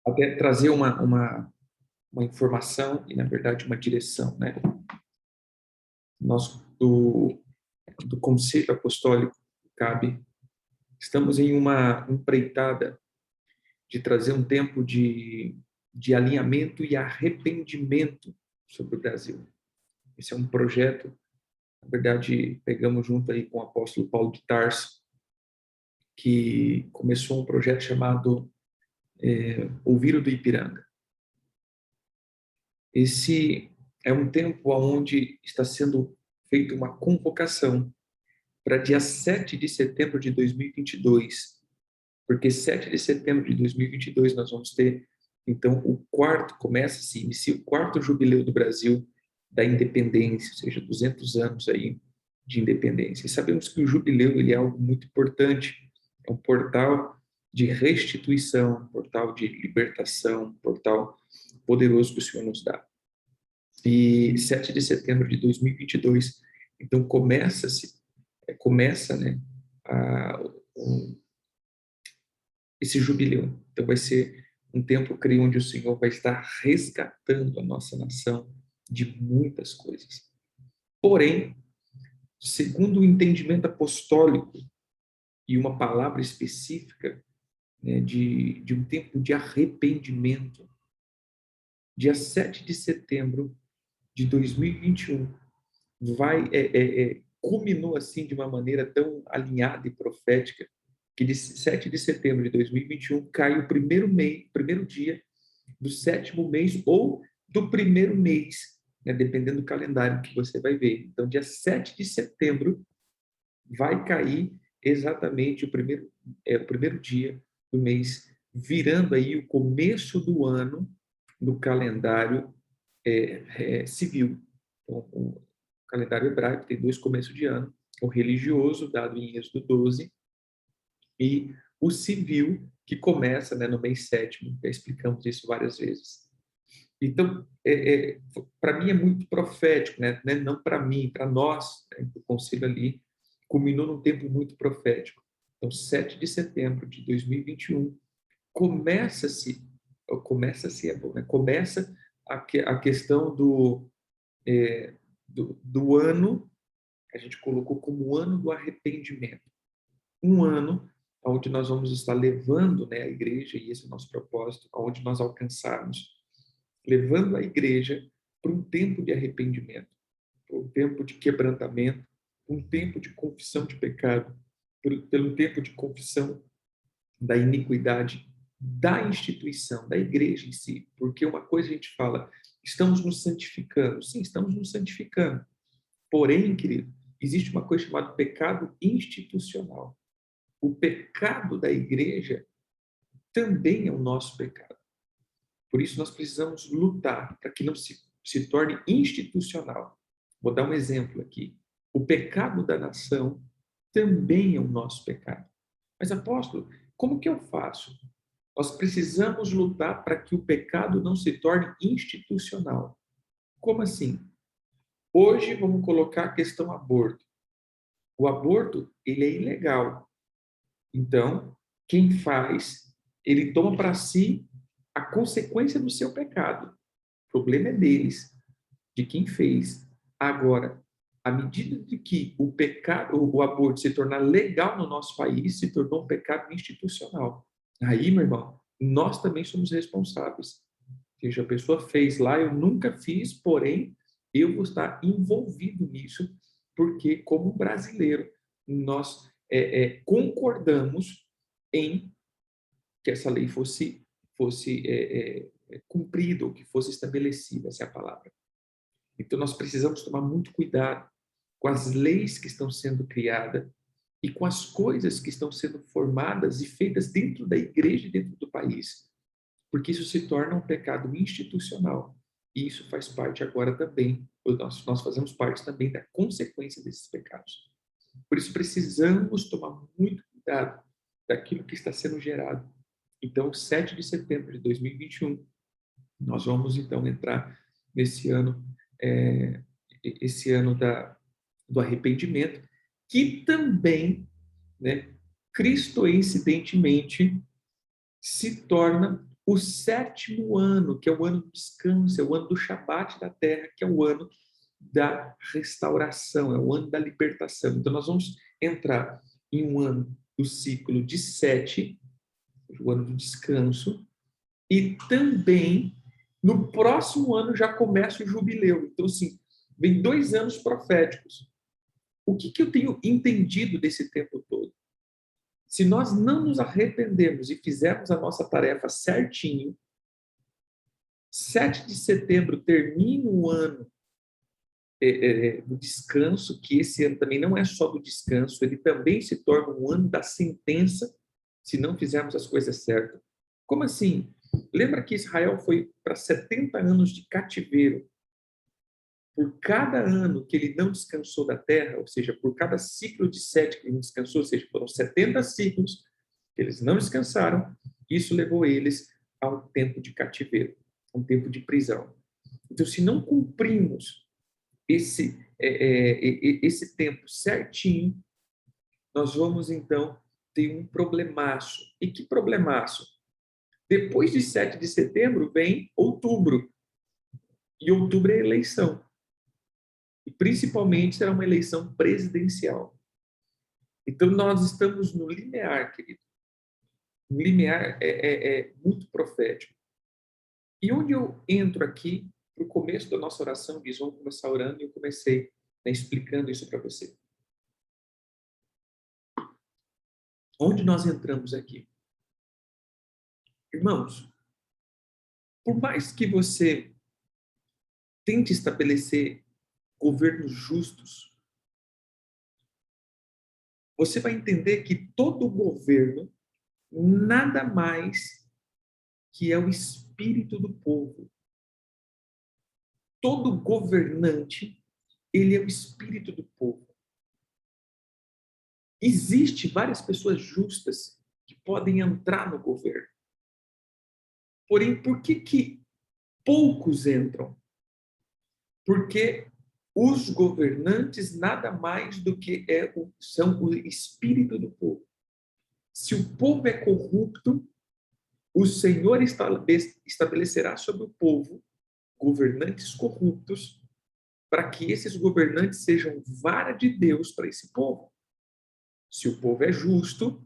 até trazer uma informação e, na verdade, uma direção, né? Nós, do Conselho Apostólico CAB, estamos em uma empreitada de trazer um tempo de alinhamento e arrependimento sobre o Brasil. Esse é um projeto, na verdade, pegamos junto aí com o apóstolo Paulo de Tarso, que começou um projeto chamado Ouvir o do Ipiranga. Esse é um tempo onde está sendo feita uma convocação para dia 7 de setembro de 2022, porque 7 de setembro de 2022 nós vamos ter, então, inicia o quarto jubileu do Brasil da independência, ou seja, 200 anos aí de independência. E sabemos que o jubileu ele é algo muito importante, é um portal de restituição, um portal de libertação, um portal poderoso que o Senhor nos dá. E 7 de setembro de 2022, então começa, né, esse jubileu. Então vai ser um tempo, creio, onde o Senhor vai estar resgatando a nossa nação de muitas coisas. Porém, segundo o entendimento apostólico e uma palavra específica, né, de um tempo de arrependimento, dia 7 de setembro de 2021, culminou assim de uma maneira tão alinhada e profética, que de 7 de setembro de 2021 cai o primeiro dia do sétimo mês ou do primeiro mês, né, dependendo do calendário que você vai ver. Então, dia 7 de setembro vai cair exatamente o primeiro dia do mês, virando aí o começo do ano no calendário civil. Então, o calendário hebraico tem dois começos de ano, o religioso, dado em Êxodo 12, e o civil, que começa, né, no mês sétimo. Já explicamos isso várias vezes. Então, para mim é muito profético, né? Não para mim, para nós, né? O conselho ali culminou num tempo muito profético. Então, 7 de setembro de 2021, começa-se é bom, né? Começa a questão do ano, a gente colocou como o ano do arrependimento. Um ano onde nós vamos estar levando, né, a igreja, e esse é o nosso propósito, onde nós alcançarmos, levando a igreja para um tempo de arrependimento, para um tempo de quebrantamento, um tempo de confissão de pecado, pelo tempo de confissão da iniquidade da instituição, da igreja em si. Porque uma coisa a gente fala, estamos nos santificando. Sim, estamos nos santificando. Porém, querido, existe uma coisa chamada pecado institucional. O pecado da igreja também é o nosso pecado. Por isso, nós precisamos lutar para que não se torne institucional. Vou dar um exemplo aqui. O pecado da nação também é o nosso pecado. Mas, apóstolo, como que eu faço? Nós precisamos lutar para que o pecado não se torne institucional. Como assim? Hoje, vamos colocar a questão aborto. O aborto, ele é ilegal. Então, quem faz, ele toma para si a consequência do seu pecado. O problema é deles, de quem fez. Agora, à medida de que o aborto se tornar legal no nosso país, se tornou um pecado institucional. Aí, meu irmão, nós também somos responsáveis. Ou seja, a pessoa fez lá, eu nunca fiz, porém, eu vou estar envolvido nisso, porque, como brasileiro, nós concordamos em que essa lei fosse cumprida, ou que fosse estabelecida, essa é a palavra. Então, nós precisamos tomar muito cuidado com as leis que estão sendo criadas e com as coisas que estão sendo formadas e feitas dentro da igreja e dentro do país, porque isso se torna um pecado institucional. E isso faz parte agora também, nós fazemos parte também da consequência desses pecados. Por isso, precisamos tomar muito cuidado daquilo que está sendo gerado. Então, 7 de setembro de 2021, nós vamos, então, entrar nesse ano, esse ano do arrependimento, que também, né, cristoincidentemente, se torna o 7º ano, que é o ano do descanso, é o ano do Shabat da terra, que é o ano da restauração, é o ano da libertação. Então, nós vamos entrar em um ano do ciclo de 7, o ano do descanso, e também no próximo ano já começa o jubileu. Então, assim, vem 2 anos proféticos. O que eu tenho entendido desse tempo todo? Se nós não nos arrependermos e fizermos a nossa tarefa certinho, 7 de setembro termina o ano do descanso, que esse ano também não é só do descanso, ele também se torna um ano da sentença, se não fizermos as coisas certas. Como assim? Lembra que Israel foi para 70 anos de cativeiro? Por cada ano que ele não descansou da terra, ou seja, por cada ciclo de 7 que ele não descansou, ou seja, foram 70 ciclos que eles não descansaram, isso levou eles a um tempo de cativeiro, a um tempo de prisão. Então, se não cumprimos esse tempo certinho, nós vamos, então, ter um problemaço. E que problemaço? Depois de 7 de setembro vem outubro. E outubro é eleição. E principalmente será uma eleição presidencial. Então, nós estamos no limiar, querido. O limiar é muito profético. E onde eu entro aqui, no começo da nossa oração, diz, vamos começar orando, e eu comecei, né, explicando isso para você. Onde nós entramos aqui? Irmãos, por mais que você tente estabelecer governos justos, você vai entender que todo governo nada mais que é o espírito do povo. Todo governante, ele é o espírito do povo. Existe várias pessoas justas que podem entrar no governo. Porém, por que poucos entram? Porque os governantes nada mais do que são o espírito do povo. Se o povo é corrupto, o Senhor estabelecerá sobre o povo governantes corruptos, para que esses governantes sejam vara de Deus para esse povo. Se o povo é justo,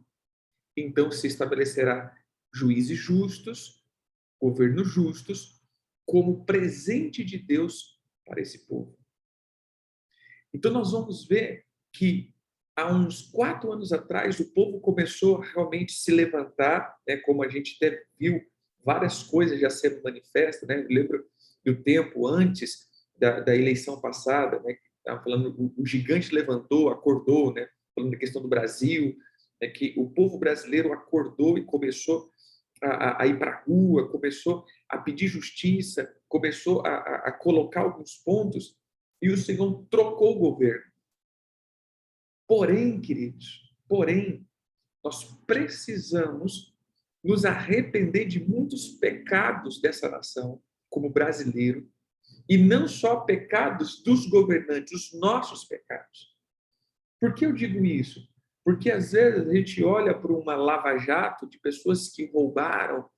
então se estabelecerá juízes justos, governos justos, como presente de Deus para esse povo. Então nós vamos ver que há uns 4 anos atrás o povo começou a realmente se levantar, né, como a gente até viu várias coisas já sendo manifestas, né? Eu lembro do tempo antes da eleição passada, né? Estava falando, o gigante levantou, acordou, né? Falando da questão do Brasil, né? Que o povo brasileiro acordou e começou a ir para a rua, começou a pedir justiça, começou a colocar alguns pontos, e o Senhor trocou o governo. Porém, queridos, nós precisamos nos arrepender de muitos pecados dessa nação, como brasileiro, e não só pecados dos governantes, os nossos pecados. Por que eu digo isso? Porque às vezes a gente olha para uma lava-jato de pessoas que roubaram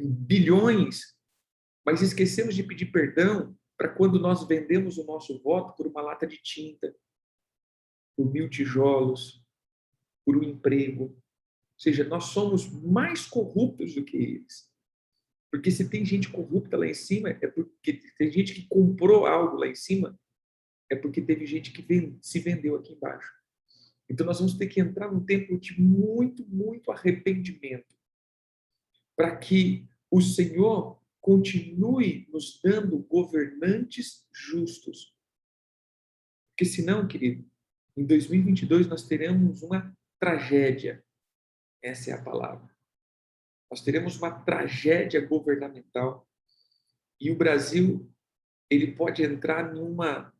bilhões, mas esquecemos de pedir perdão para quando nós vendemos o nosso voto por uma lata de tinta, por 1000 tijolos, por um emprego. Ou seja, nós somos mais corruptos do que eles. Porque se tem gente corrupta lá em cima, é porque tem gente que comprou algo lá em cima, é porque teve gente que se vendeu aqui embaixo. Então nós vamos ter que entrar num tempo de muito, muito arrependimento, para que o Senhor continue nos dando governantes justos. Porque senão, querido, em 2022 nós teremos uma tragédia. Essa é a palavra. Nós teremos uma tragédia governamental e o Brasil ele pode entrar em uma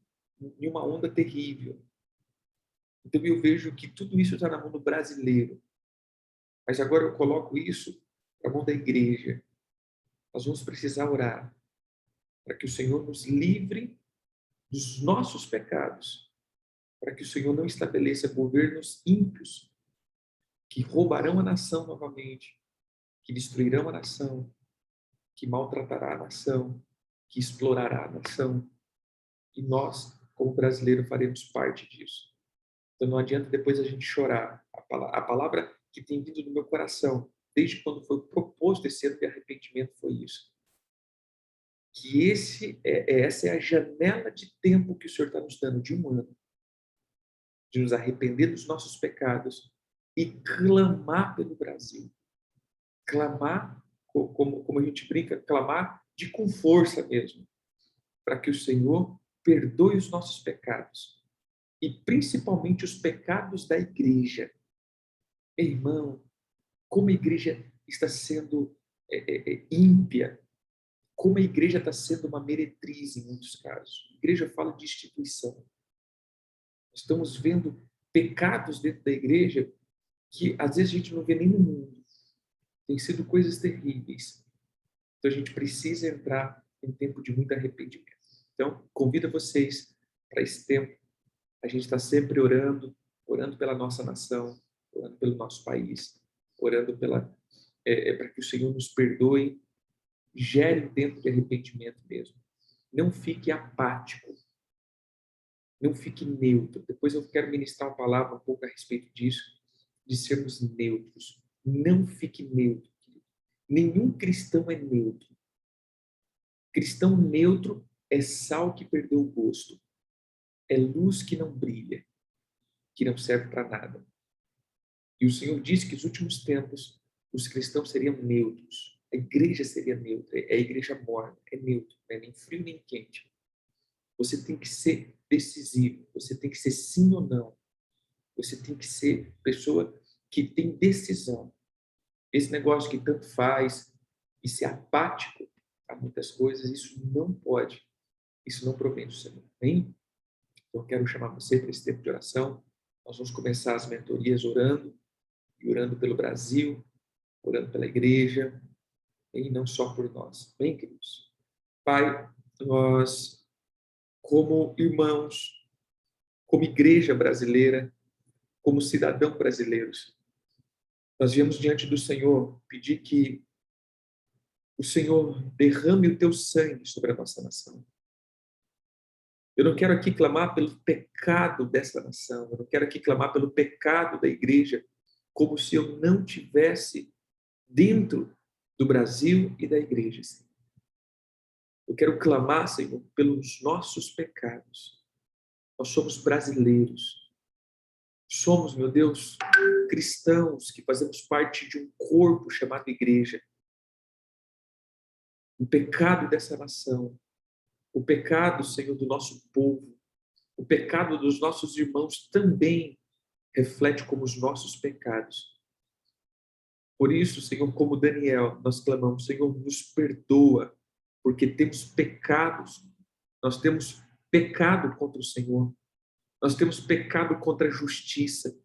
onda terrível. Então eu vejo que tudo isso está na mão do brasileiro. Mas agora eu coloco isso na mão da igreja. Nós vamos precisar orar para que o Senhor nos livre dos nossos pecados, para que o Senhor não estabeleça governos ímpios que roubarão a nação novamente, que destruirão a nação, que maltratará a nação, que explorará a nação. E nós, como brasileiros, faremos parte disso. Então não adianta depois a gente chorar. A palavra que tem vindo do meu coração, desde quando foi proposto esse ano de arrependimento, foi isso. Que essa é a janela de tempo que o Senhor está nos dando, de um ano, de nos arrepender dos nossos pecados e clamar pelo Brasil. Clamar, como a gente brinca, clamar com força mesmo, para que o Senhor perdoe os nossos pecados e principalmente os pecados da igreja. Irmão, como a igreja está sendo ímpia, como a igreja está sendo uma meretriz em muitos casos. A igreja fala de instituição. Estamos vendo pecados dentro da igreja que às vezes a gente não vê nem no mundo. Tem sido coisas terríveis. Então a gente precisa entrar em tempo de muito arrependimento. Então, convido vocês para esse tempo. A gente está sempre orando pela nossa nação, orando pelo nosso país, orando para que o Senhor nos perdoe, gere um tempo de arrependimento mesmo. Não fique apático, não fique neutro. Depois eu quero ministrar uma palavra um pouco a respeito disso, de sermos neutros. Não fique neutro, querido. Nenhum cristão é neutro. Cristão neutro é sal que perdeu o gosto, é luz que não brilha, que não serve para nada. E o Senhor disse que nos últimos tempos os cristãos seriam neutros, a igreja seria neutra, é a igreja morna, é neutro, não é nem frio nem quente. Você tem que ser decisivo, você tem que ser sim ou não, você tem que ser pessoa que tem decisão. Esse negócio que tanto faz e ser apático a muitas coisas, isso não pode, isso não provém do Senhor. Amém? Então, eu quero chamar você para esse tempo de oração. Nós vamos começar as mentorias orando, e orando pelo Brasil, orando pela igreja, e não só por nós. Bem, queridos? Pai, nós, como irmãos, como igreja brasileira, como cidadãos brasileiros, nós viemos diante do Senhor pedir que o Senhor derrame o teu sangue sobre a nossa nação. Eu não quero aqui clamar pelo pecado dessa nação, eu não quero aqui clamar pelo pecado da igreja, como se eu não tivesse dentro do Brasil e da igreja, Senhor. Eu quero clamar, Senhor, pelos nossos pecados. Nós somos brasileiros. Somos, meu Deus, cristãos que fazemos parte de um corpo chamado igreja. O pecado dessa nação, o pecado, Senhor, do nosso povo, o pecado dos nossos irmãos também reflete como os nossos pecados. Por isso, Senhor, como Daniel, nós clamamos, Senhor, nos perdoa, porque temos pecados, nós temos pecado contra o Senhor, nós temos pecado contra a justiça,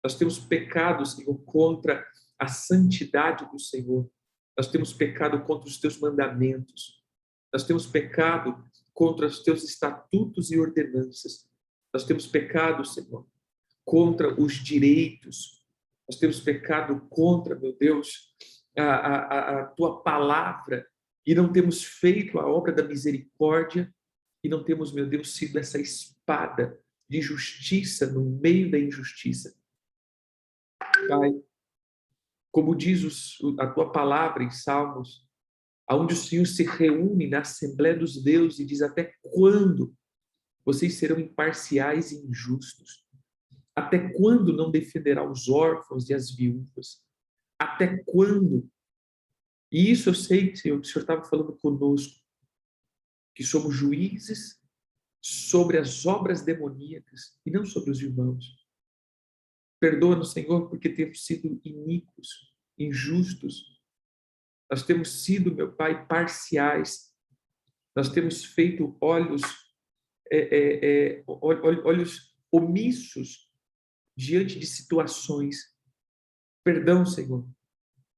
nós temos pecado, Senhor, contra a santidade do Senhor, nós temos pecado contra os teus mandamentos, nós temos pecado contra os teus estatutos e ordenanças, nós temos pecado, Senhor, contra os direitos, nós temos pecado contra, meu Deus, a tua palavra, e não temos feito a obra da misericórdia, e não temos, meu Deus, sido essa espada de justiça no meio da injustiça. Pai, como diz a tua palavra em Salmos, onde o Senhor se reúne na Assembleia dos Deuses e diz: até quando vocês serão imparciais e injustos? Até quando não defenderá os órfãos e as viúvas? Até quando? E isso eu sei, Senhor, que o Senhor estava falando conosco, que somos juízes sobre as obras demoníacas e não sobre os irmãos. Perdoa-nos, Senhor, porque temos sido iníquos, injustos. Nós temos sido, meu Pai, parciais. Nós temos feito olhos omissos diante de situações. Perdão, Senhor,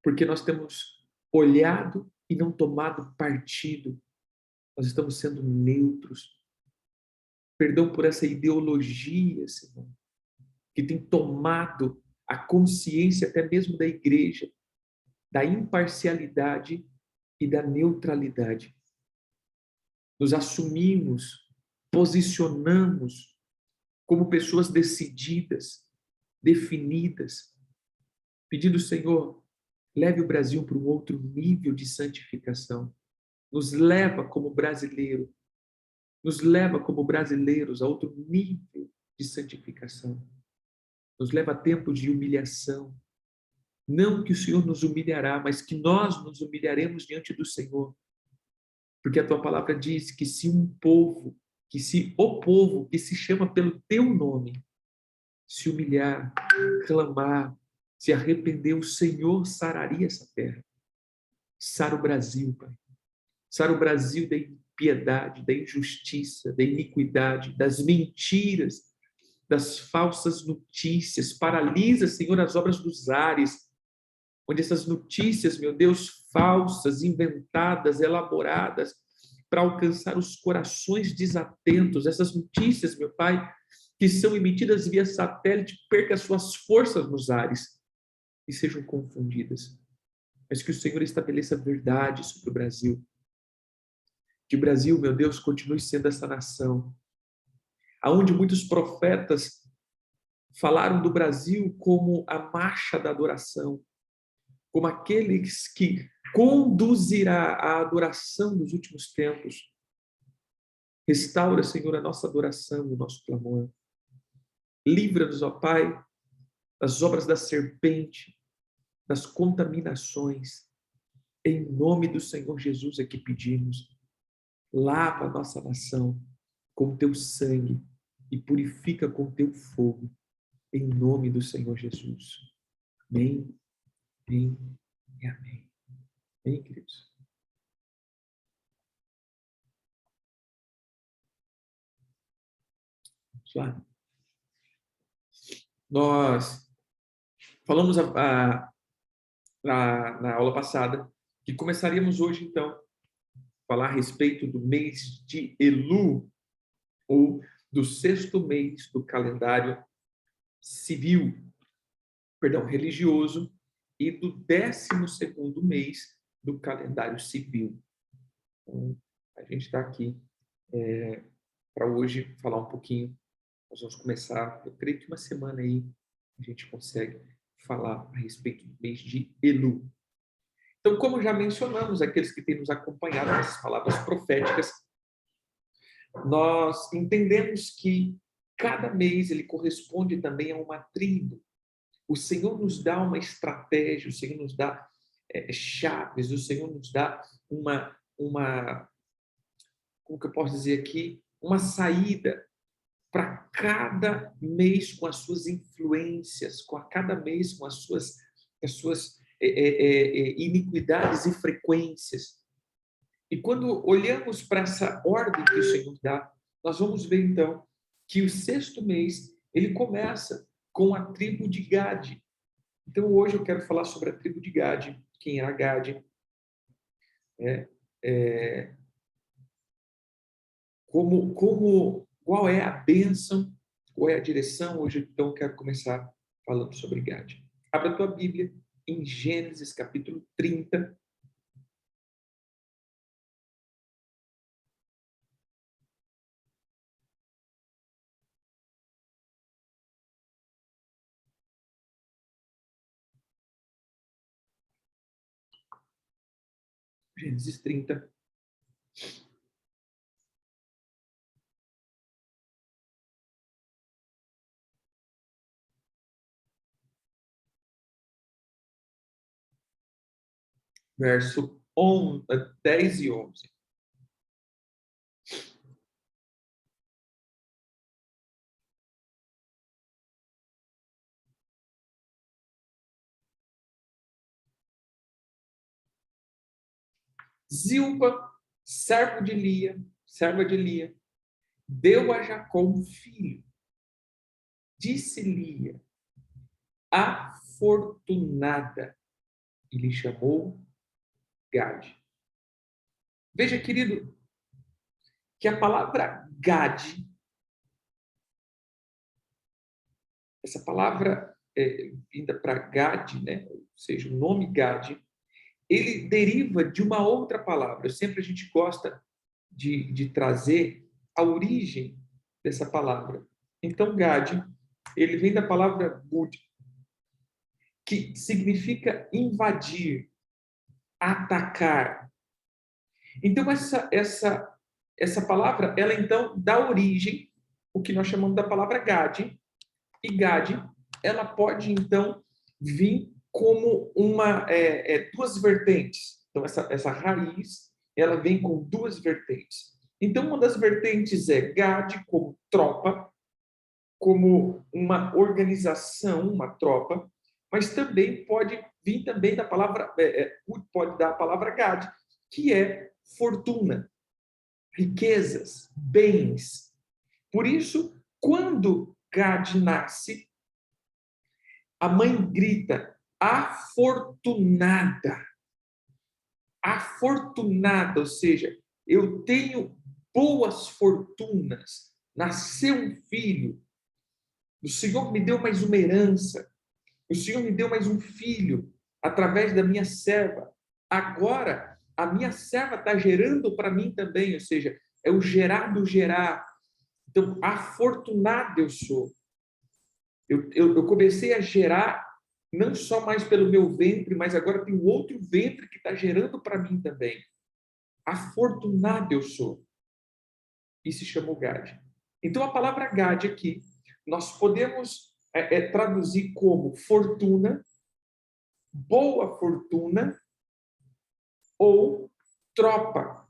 porque nós temos olhado e não tomado partido. Nós estamos sendo neutros. Perdão por essa ideologia, Senhor, que tem tomado a consciência até mesmo da igreja. da imparcialidade e da neutralidade. Nos assumimos, posicionamos como pessoas decididas, definidas, pedindo, Senhor, leve o Brasil para um outro nível de santificação. Nos leva como brasileiro, nos leva como brasileiros a outro nível de santificação. Nos leva a tempos de humilhação. Não que o Senhor nos humilhará, mas que nós nos humilharemos diante do Senhor. Porque a tua palavra diz que se o povo que se chama pelo teu nome, se humilhar, clamar, se arrepender, o Senhor sararia essa terra. Sara o Brasil, Pai. Sara o Brasil da impiedade, da injustiça, da iniquidade, das mentiras, das falsas notícias. Paralisa, Senhor, as obras dos ares, onde essas notícias, meu Deus, falsas, inventadas, elaboradas, para alcançar os corações desatentos, essas notícias, meu Pai, que são emitidas via satélite, perca suas forças nos ares e sejam confundidas. Mas que o Senhor estabeleça verdade sobre o Brasil. Que o Brasil, meu Deus, continue sendo essa nação, aonde muitos profetas falaram do Brasil como a marcha da adoração, como aqueles que conduzirá a adoração dos últimos tempos. Restaura, Senhor, a nossa adoração, o nosso clamor. Livra-nos, ó Pai, das obras da serpente, das contaminações. Em nome do Senhor Jesus é que pedimos. Lava a nossa nação com teu sangue e purifica com teu fogo. Em nome do Senhor Jesus. Amém, amém e amém. Amém, queridos? Vamos lá. Nós falamos na aula passada que começaríamos hoje, então, a falar a respeito do mês de Elu, ou do 6º mês do calendário religioso, e do 12º mês do calendário civil. Então, a gente está aqui para hoje falar um pouquinho. Nós vamos começar, eu creio que uma semana aí a gente consegue falar a respeito do mês de Elu. Então, como já mencionamos, aqueles que têm nos acompanhado nessas palavras proféticas, nós entendemos que cada mês ele corresponde também a uma tribo. O Senhor nos dá uma estratégia, o Senhor nos dá chaves, o Senhor nos dá como que eu posso dizer aqui, uma saída para cada mês com as suas influências, cada mês com as suas iniquidades e frequências. E quando olhamos para essa ordem que o Senhor dá, nós vamos ver então que o 6º mês ele começa com a tribo de Gade. Então hoje eu quero falar sobre a tribo de Gade. Quem é a Gade? Qual é a bênção, qual é a direção? Hoje então eu quero começar falando sobre Gade. Abra a tua Bíblia em Gênesis capítulo 30. Gênesis 30. Verso 10 e 11. Zilpa, serva de Lia, deu a Jacó um filho. Disse Lia, afortunada, e lhe chamou Gade. Veja, querido, que a palavra Gade, essa palavra vinda para Gade, né? Ou seja, o nome Gade, ele deriva de uma outra palavra. Sempre a gente gosta de trazer a origem dessa palavra. Então, Gad, ele vem da palavra Gud, que significa invadir, atacar. Então, essa palavra, ela então dá origem, o que nós chamamos da palavra Gad, e Gad, ela pode então vir como duas vertentes. Então, essa raiz, ela vem com duas vertentes. Então, uma das vertentes é Gad como tropa, como uma organização, uma tropa, mas também pode vir também da palavra, pode dar a palavra Gad, que é fortuna, riquezas, bens. Por isso, quando Gad nasce, a mãe grita, afortunada. Afortunada, ou seja, eu tenho boas fortunas. Nasceu um filho. O Senhor me deu mais uma herança. O Senhor me deu mais um filho através da minha serva. Agora, a minha serva está gerando para mim também, ou seja, é o gerar do gerar. Então, afortunado eu sou. Eu comecei a gerar não só mais pelo meu ventre, mas agora tem um outro ventre que está gerando para mim também. Afortunado eu sou. E se chamou Gad. Então, a palavra Gad aqui, nós podemos traduzir como fortuna, boa fortuna ou tropa.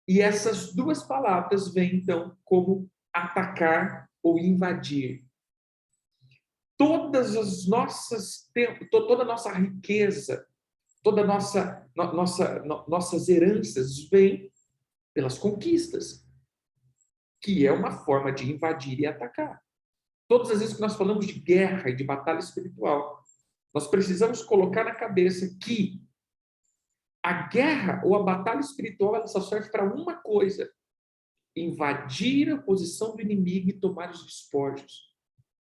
E essas duas palavras vêm, então, como atacar ou invadir. Todas as nossas, toda a nossa riqueza, toda a nossas heranças vêm pelas conquistas, que é uma forma de invadir e atacar. Todas as vezes que nós falamos de guerra e de batalha espiritual, nós precisamos colocar na cabeça que a guerra ou a batalha espiritual ela só serve para uma coisa: invadir a posição do inimigo e tomar os despojos.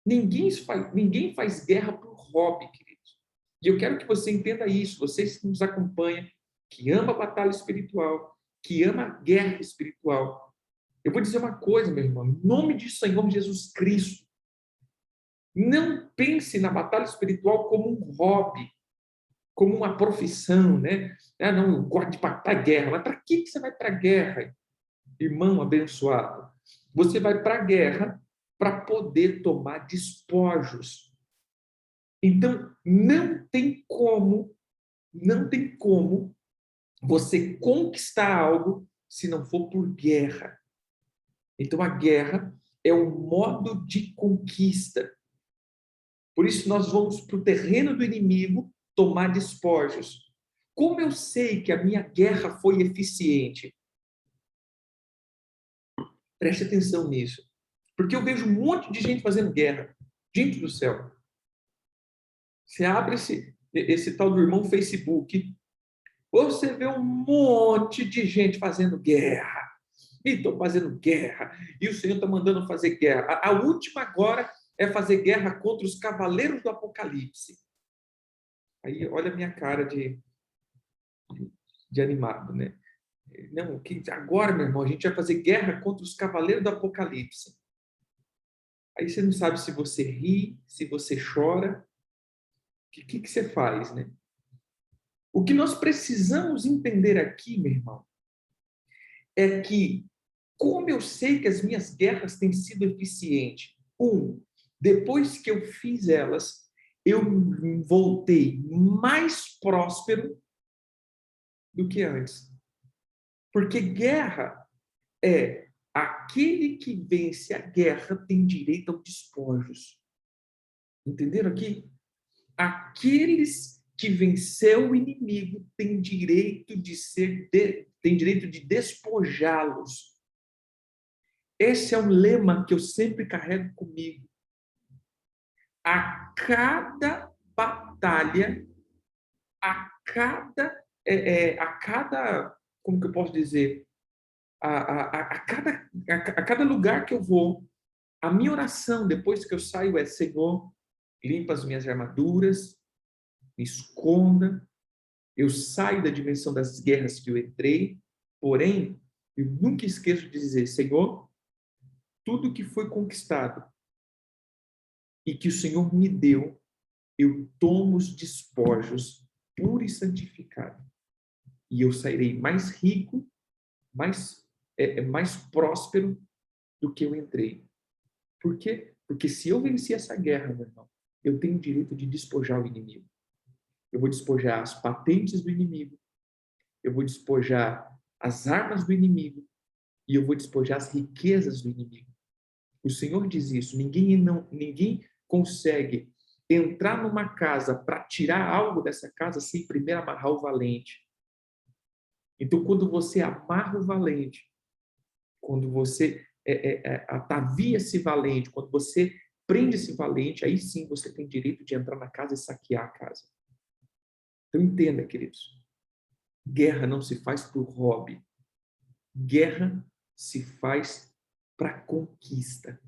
Ninguém faz guerra por hobby, queridos. E eu quero que você entenda isso, vocês que nos acompanham, que ama a batalha espiritual, que ama a guerra espiritual. Eu vou dizer uma coisa, meu irmão, em nome de Senhor Jesus Cristo, não pense na batalha espiritual como um hobby, como uma profissão, né? Ah, não, eu gosto de ir para a guerra. Mas para que você vai para a guerra, irmão abençoado? Você vai para a guerra para poder tomar despojos. Então, não tem como você conquistar algo se não for por guerra. Então, a guerra é um modo de conquista. Por isso, nós vamos para o terreno do inimigo tomar despojos. Como eu sei que a minha guerra foi eficiente? Preste atenção nisso. Porque eu vejo um monte de gente fazendo guerra. Gente do céu. Você abre esse tal do irmão Facebook, você vê um monte de gente fazendo guerra. E estou fazendo guerra. E o Senhor está mandando fazer guerra. A última agora é fazer guerra contra os cavaleiros do Apocalipse. Aí olha a minha cara de animado, né? Não, agora, meu irmão, a gente vai fazer guerra contra os cavaleiros do Apocalipse. Aí você não sabe se você ri, se você chora. O que você faz, né? O que nós precisamos entender aqui, meu irmão, é que como eu sei que as minhas guerras têm sido eficientes? Depois que eu fiz elas, eu voltei mais próspero do que antes. Porque guerra é aquele que vence a guerra tem direito aos despojos. Entenderam aqui? Aqueles que venceu o inimigo têm direito tem direito de despojá-los. Esse é um lema que eu sempre carrego comigo. A cada batalha, a cada, como que eu posso dizer, a cada lugar que eu vou, a minha oração depois que eu saio é: Senhor, limpa as minhas armaduras, me esconda, Eu saio da dimensão das guerras que eu entrei, porém, eu nunca esqueço de dizer, Senhor, tudo que foi conquistado e que o Senhor me deu, eu tomo os despojos puro e santificado. E eu sairei mais rico, mais próspero do que eu entrei. Por quê? Porque se eu venci essa guerra, meu irmão, eu tenho o direito de despojar o inimigo. Eu vou despojar as patentes do inimigo, eu vou despojar as armas do inimigo e eu vou despojar as riquezas do inimigo. O Senhor diz isso, ninguém consegue entrar numa casa para tirar algo dessa casa sem primeiro amarrar o valente. Então, quando você amarra o valente, quando você atavia esse valente, quando você prende esse valente, aí sim você tem direito de entrar na casa e saquear a casa. Então, entenda, queridos, guerra não se faz por hobby. Guerra se faz para conquista.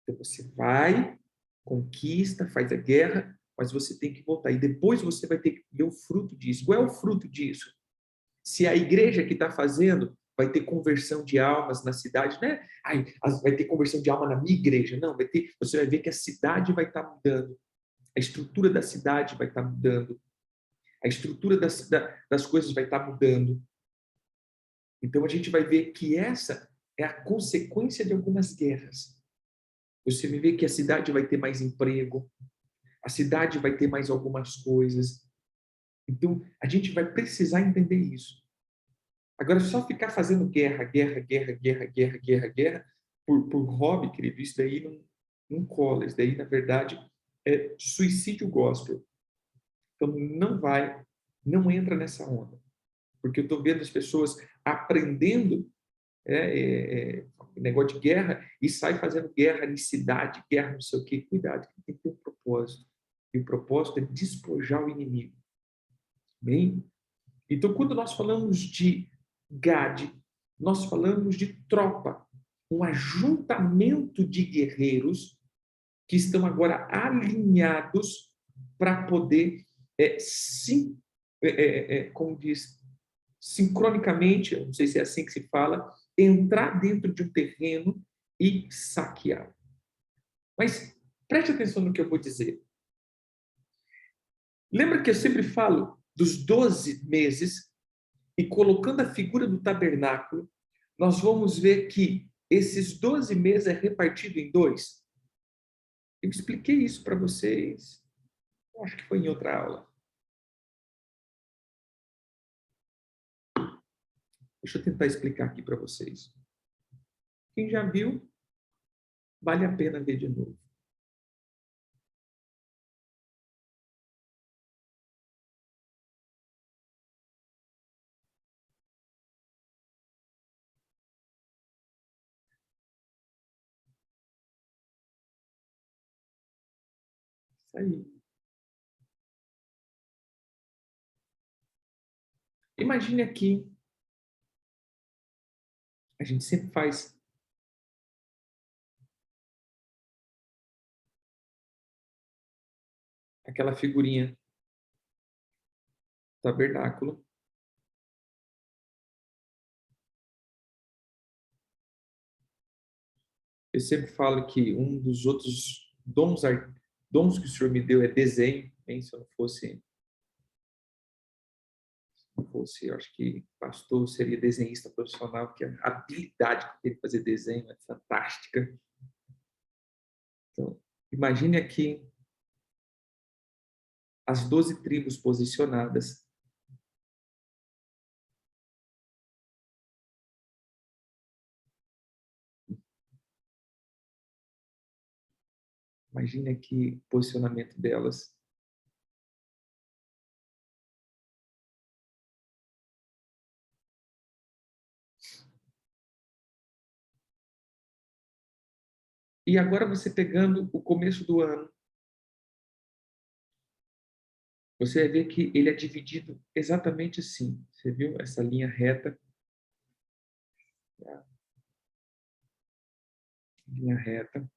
Então, você vai, conquista, faz a guerra, mas você tem que voltar. E depois você vai ter que ver o fruto disso. Qual é o fruto disso? Se a igreja que está fazendo vai ter conversão de almas na cidade, né? Ai, vai ter conversão de alma na minha igreja. Não, você vai ver que a cidade vai estar mudando. A estrutura da cidade vai estar mudando. A estrutura das coisas vai estar mudando. Então, a gente vai ver que essa é a consequência de algumas guerras. Você vai ver que a cidade vai ter mais emprego, a cidade vai ter mais algumas coisas. Então, a gente vai precisar entender isso. Agora, só ficar fazendo guerra por hobby, querido, isso daí não cola. Isso daí, na verdade, é suicídio gospel. Então, não entra nessa onda. Porque eu estou vendo as pessoas aprendendo negócio de guerra e sai fazendo guerra em cidade, guerra não sei o quê. Cuidado, tem que ter um propósito. E o propósito é despojar o inimigo. Bem? Então, quando nós falamos de Gade, nós falamos de tropa, um ajuntamento de guerreiros que estão agora alinhados para poder, como diz, sincronicamente, não sei se é assim que se fala, entrar dentro de um terreno e saquear. Mas preste atenção no que eu vou dizer. Lembra que eu sempre falo dos 12 meses e colocando a figura do tabernáculo, nós vamos ver que esses 12 meses é repartido em dois. Eu expliquei isso para vocês, acho que foi em outra aula. Deixa eu tentar explicar aqui para vocês. Quem já viu, vale a pena ver de novo. Isso aí. Imagine aqui, a gente sempre faz aquela figurinha tabernáculo. Eu sempre falo que um dos outros dons que o Senhor me deu é desenho. Hein? Se eu não fosse, eu acho que pastor seria desenhista profissional, porque a habilidade que tem de fazer desenho é fantástica. Então, imagine aqui as 12 tribos posicionadas. Imagine aqui o posicionamento delas. E agora você pegando o começo do ano, você vai ver que ele é dividido exatamente assim. Você viu essa linha reta? Linha reta.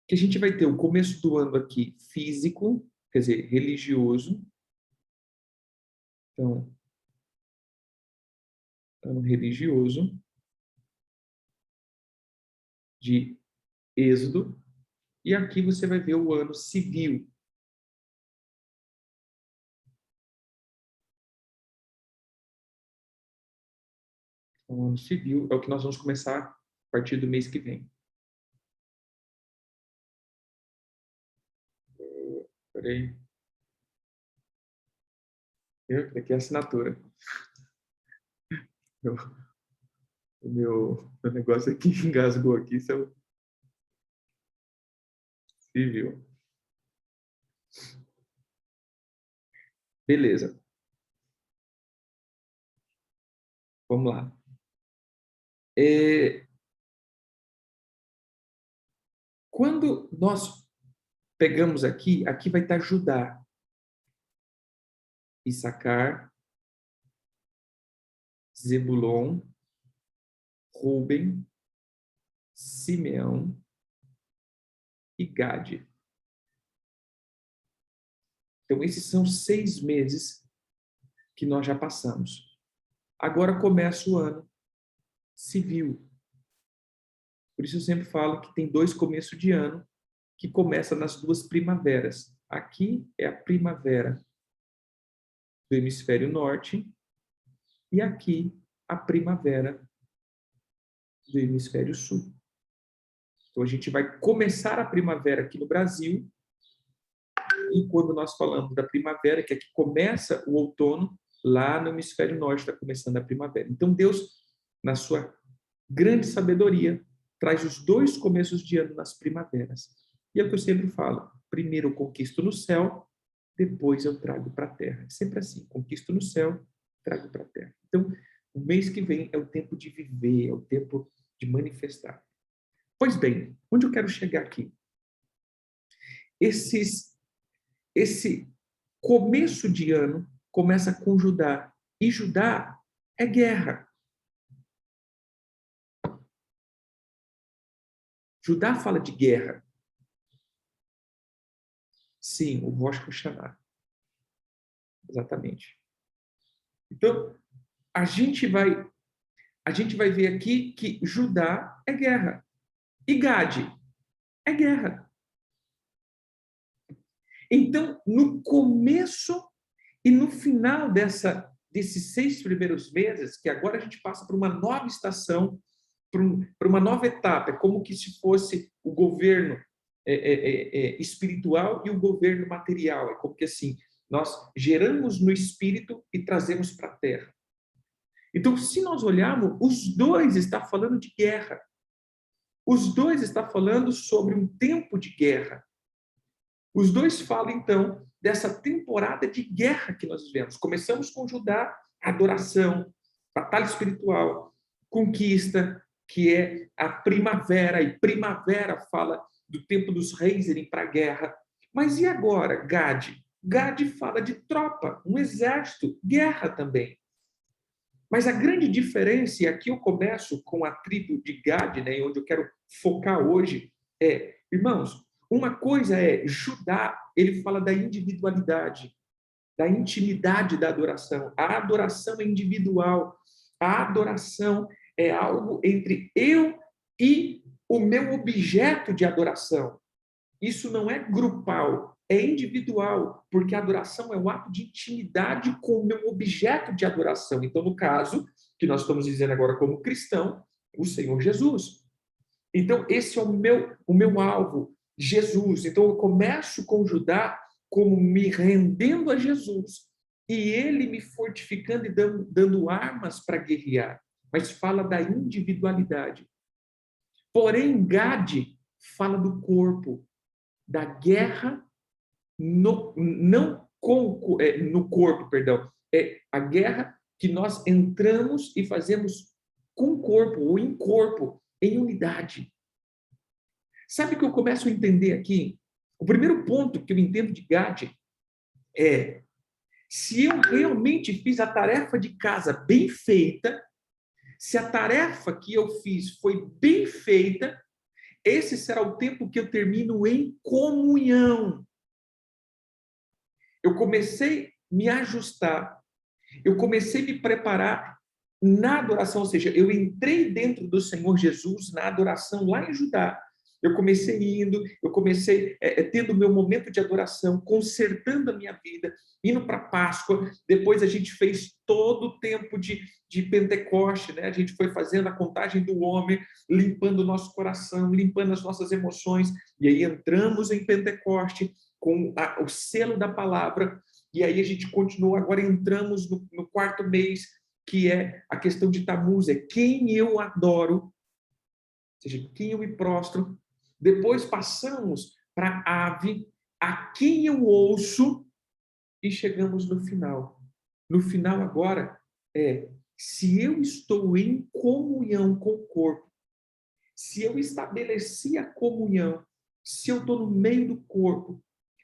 Que a gente vai ter o começo do ano aqui físico, quer dizer, religioso, Então, ano religioso de Êxodo, e aqui você vai ver o ano civil. O ano civil é o que nós vamos começar a partir do mês que vem. Peraí. Aqui é a assinatura. Meu, meu negócio aqui engasgou aqui, isso é o civil. Beleza. Vamos lá. Quando nós pegamos aqui, aqui vai estar Judá, Issacar, Zebulon, Rúben, Simeão e Gade. Então, esses são 6 meses que nós já passamos. Agora começa o ano civil. Por isso eu sempre falo que tem 2 começos de ano, que começa nas 2 primaveras. Aqui é a primavera do hemisfério norte e aqui a primavera do hemisfério sul. Então a gente vai começar a primavera aqui no Brasil, e quando nós falamos da primavera, que aqui começa o outono, lá no hemisfério norte está começando a primavera. Então Deus, na sua grande sabedoria, traz os 2 começos de ano nas primaveras. E é o que eu sempre falo: primeiro eu conquisto no céu, depois eu trago para a terra. É sempre assim: conquisto no céu, trago para a terra. Então, o mês que vem é o tempo de viver, é o tempo de manifestar. Pois bem, onde eu quero chegar aqui? Esse começo de ano começa com Judá, e Judá é guerra. Judá fala de guerra. Sim, o Rosh Hashanah. Exatamente. Então, a gente vai ver aqui que Judá é guerra e Gade é guerra. Então, no começo e no final desses 6 primeiros meses, que agora a gente passa para uma nova estação, para uma nova etapa, é como que se fosse o governo espiritual e o governo material. É como que assim, nós geramos no espírito e trazemos para a terra. Então, se nós olharmos, os 2 estão falando de guerra. Os 2 estão falando sobre um tempo de guerra. Os 2 falam, então, dessa temporada de guerra que nós vivemos. Começamos com Judá, adoração, batalha espiritual, conquista, que é a primavera, e primavera fala do tempo dos reis irem para a guerra. Mas e agora, Gade? Gade fala de tropa, um exército, guerra também. Mas a grande diferença, e aqui eu começo com a tribo de Gade, né, onde eu quero focar hoje, irmãos, uma coisa é Judá, ele fala da individualidade, da intimidade da adoração. A adoração é individual. A adoração é algo entre eu e o meu objeto de adoração. Isso não é grupal, é individual, porque a adoração é o ato de intimidade com o meu objeto de adoração. Então, no caso, que nós estamos dizendo agora como cristão, o Senhor Jesus. Então, esse é o meu alvo, Jesus. Então, eu começo com Judá como me rendendo a Jesus e ele me fortificando e dando armas para guerrear. Mas fala da individualidade. Porém, Gade fala do corpo, da guerra não no corpo, perdão. É a guerra que nós entramos e fazemos com o corpo, ou em corpo, em unidade. Sabe o que eu começo a entender aqui? O primeiro ponto que eu entendo de Gade é: se eu realmente fiz a tarefa de casa bem feita, se a tarefa que eu fiz foi bem feita, esse será o tempo que eu termino em comunhão. Eu comecei a me ajustar. Eu comecei a me preparar na adoração, ou seja, eu entrei dentro do Senhor Jesus na adoração lá em Judá. Eu comecei indo, eu comecei tendo o meu momento de adoração, consertando a minha vida, indo para a Páscoa. Depois a gente fez todo o tempo de Pentecoste, né? A gente foi fazendo a contagem do homem, limpando o nosso coração, limpando as nossas emoções. E aí entramos em Pentecoste com o selo da palavra. E aí a gente continuou, agora entramos no quarto mês, que é a questão de Tammuz, é quem eu adoro, ou seja, quem eu me prostro. Depois passamos para Ave, a quem eu ouço, e chegamos no final. No final agora se eu estou em comunhão com o corpo, se eu estabeleci a comunhão, se eu estou no meio do corpo,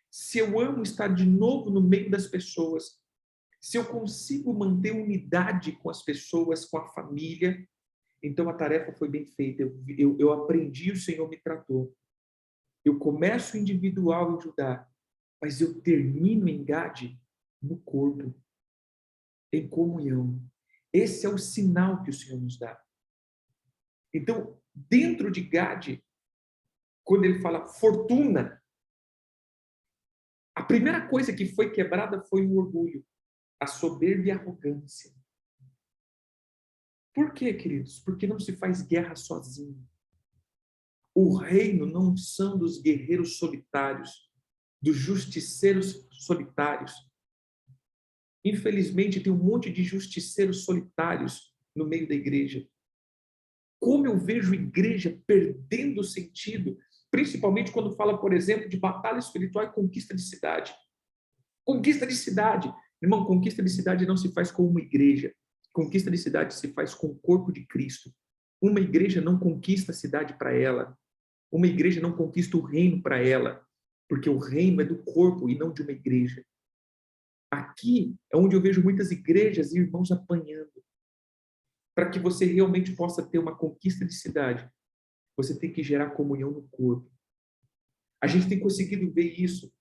se eu amo estar de novo no meio das pessoas, se eu consigo manter unidade com as pessoas, com a família, então a tarefa foi bem feita. Eu aprendi, o Senhor me tratou. Eu começo individual em Judá, mas eu termino em Gade no corpo, em comunhão. Esse é o sinal que o Senhor nos dá. Então, dentro de Gade, quando ele fala fortuna, a primeira coisa que foi quebrada foi o orgulho, a soberba e a arrogância. Por quê, queridos? Porque não se faz guerra sozinho. O reino não são dos guerreiros solitários, dos justiceiros solitários. Infelizmente, tem um monte de justiceiros solitários no meio da igreja. Como eu vejo a igreja perdendo o sentido, principalmente quando fala, por exemplo, de batalha espiritual e conquista de cidade. Conquista de cidade. Irmão, conquista de cidade não se faz com uma igreja. Conquista de cidade se faz com o corpo de Cristo. Uma igreja não conquista a cidade para ela. Uma igreja não conquista o reino para ela, porque o reino é do corpo e não de uma igreja. Aqui é onde eu vejo muitas igrejas e irmãos apanhando. Para que você realmente possa ter uma conquista de cidade, você tem que gerar comunhão no corpo. A gente tem conseguido ver isso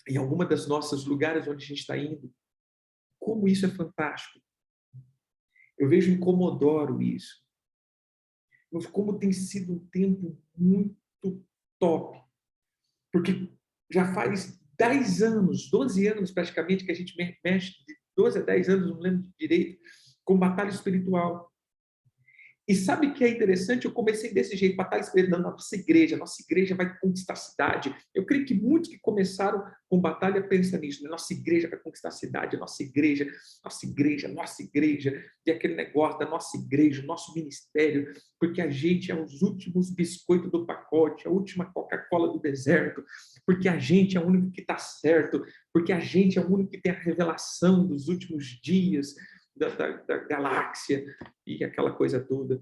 em alguma das nossas lugares onde a gente está indo. Como isso é fantástico. Eu vejo em Comodoro isso. Mas como tem sido um tempo muito top. Porque já faz 10 anos, 12 anos praticamente, que a gente mexe, de 12 a 10 anos, não lembro direito, com batalha espiritual. E sabe o que é interessante? Eu comecei desse jeito, batalha espiritual na nossa igreja vai conquistar a cidade. Eu creio que muitos que começaram com batalha pensam nisso, né? Nossa igreja vai conquistar a cidade, nossa igreja, nossa igreja, nossa igreja, e aquele negócio da nossa igreja, nosso ministério, porque a gente é os últimos biscoitos do pacote, a última Coca-Cola do deserto, porque a gente é o único que está certo, porque a gente é o único que tem a revelação dos últimos dias, da galáxia e aquela coisa toda.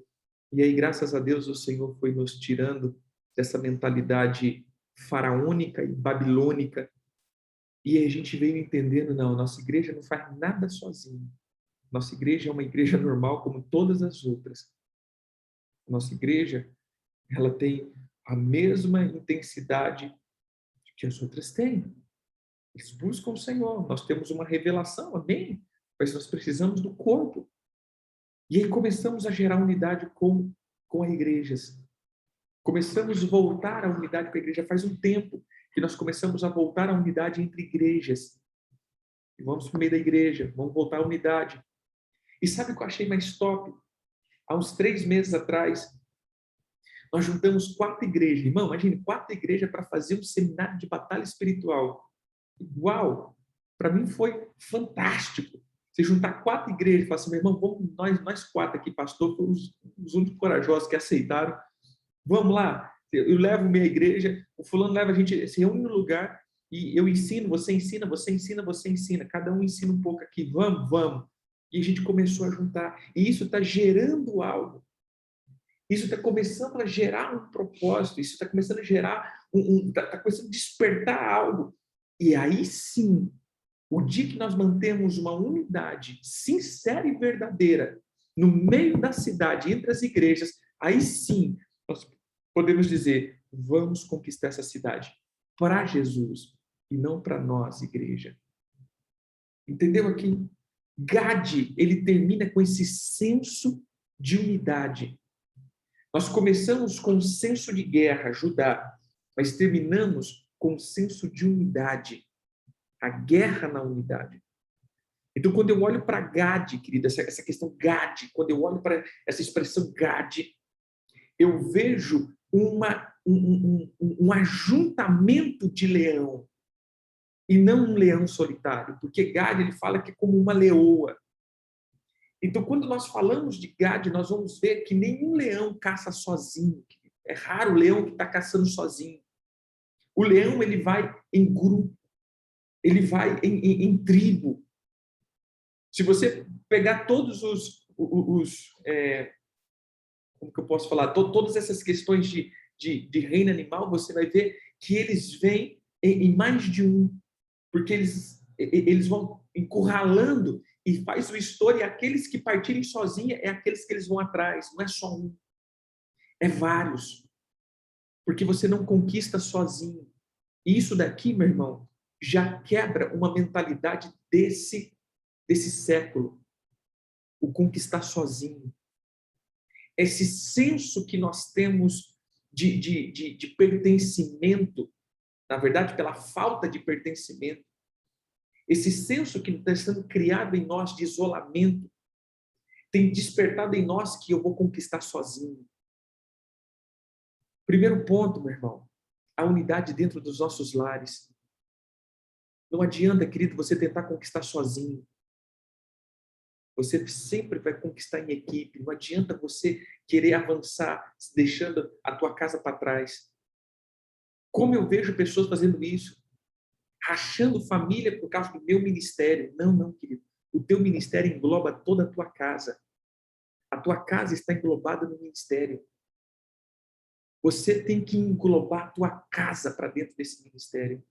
E aí, graças a Deus, o Senhor foi nos tirando dessa mentalidade faraônica e babilônica. E aí a gente veio entendendo, não, nossa igreja não faz nada sozinha. Nossa igreja é uma igreja normal como todas as outras. Nossa igreja, ela tem a mesma intensidade que as outras têm. Eles buscam o Senhor. Nós temos uma revelação, amém? Mas nós precisamos do corpo. E aí começamos a gerar unidade com as igrejas. Começamos a voltar à unidade com a igreja. Faz um tempo que nós começamos a voltar à unidade entre igrejas. E vamos para o meio da igreja, vamos voltar à unidade. E sabe o que eu achei mais top? Há uns 3 meses atrás, nós juntamos 4 igrejas. Irmão, imagine, 4 igrejas para fazer um seminário de batalha espiritual. Uau! Para mim foi fantástico. Você juntar 4 igrejas e falar assim, meu irmão, vamos nós 4 aqui, pastor, fomos os únicos corajosos que aceitaram. Vamos lá, eu levo minha igreja, o fulano leva a gente, se reúne no lugar e eu ensino, você ensina, você ensina, você ensina. Cada um ensina um pouco aqui, vamos, vamos. E a gente começou a juntar. E isso está gerando algo. Isso está começando a gerar um propósito, isso está começando a gerar, está começando a despertar algo. E aí sim, o dia que nós mantemos uma unidade sincera e verdadeira no meio da cidade, entre as igrejas, aí sim nós podemos dizer, vamos conquistar essa cidade para Jesus e não para nós, igreja. Entendeu aqui? Gade, ele termina com esse senso de unidade. Nós começamos com um senso de guerra, Judá, mas terminamos com um senso de unidade. A guerra na unidade. Então, quando eu olho para Gade, querida, essa questão Gade, quando eu olho para essa expressão Gade, eu vejo um ajuntamento de leão, e não um leão solitário, porque Gade, ele fala que é como uma leoa. Então, quando nós falamos de Gade, nós vamos ver que nenhum leão caça sozinho. É raro o leão que está caçando sozinho. O leão, ele vai em grupo, ele vai em tribo. Se você pegar todos como que eu posso falar, todas essas questões de reino animal, você vai ver que eles vêm em mais de um, porque eles vão encurralando e faz o estouro, e aqueles que partirem sozinhos é aqueles que eles vão atrás, não é só um, é vários, porque você não conquista sozinho. E isso daqui, meu irmão, já quebra uma mentalidade desse século, o conquistar sozinho. Esse senso que nós temos de pertencimento, na verdade, pela falta de pertencimento, esse senso que está sendo criado em nós de isolamento, tem despertado em nós que eu vou conquistar sozinho. Primeiro ponto, meu irmão, a unidade dentro dos nossos lares. Não adianta, querido, você tentar conquistar sozinho. Você sempre vai conquistar em equipe. Não adianta você querer avançar deixando a tua casa para trás. Como eu vejo pessoas fazendo isso, rachando família por causa do meu ministério. Não, não, querido. O teu ministério engloba toda a tua casa. A tua casa está englobada no ministério. Você tem que englobar a tua casa para dentro desse ministério.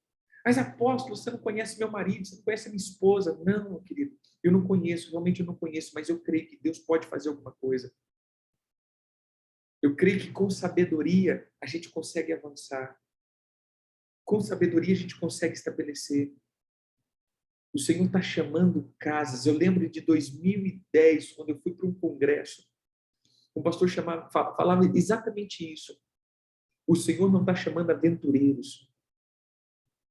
Mas, apóstolo, você não conhece meu marido, você não conhece minha esposa. Não, querido, eu não conheço, realmente eu não conheço, mas eu creio que Deus pode fazer alguma coisa. Eu creio que com sabedoria a gente consegue avançar. Com sabedoria a gente consegue estabelecer. O Senhor está chamando casas. Eu lembro de 2010, quando eu fui para um congresso, um pastor falava exatamente isso. O Senhor não está chamando aventureiros.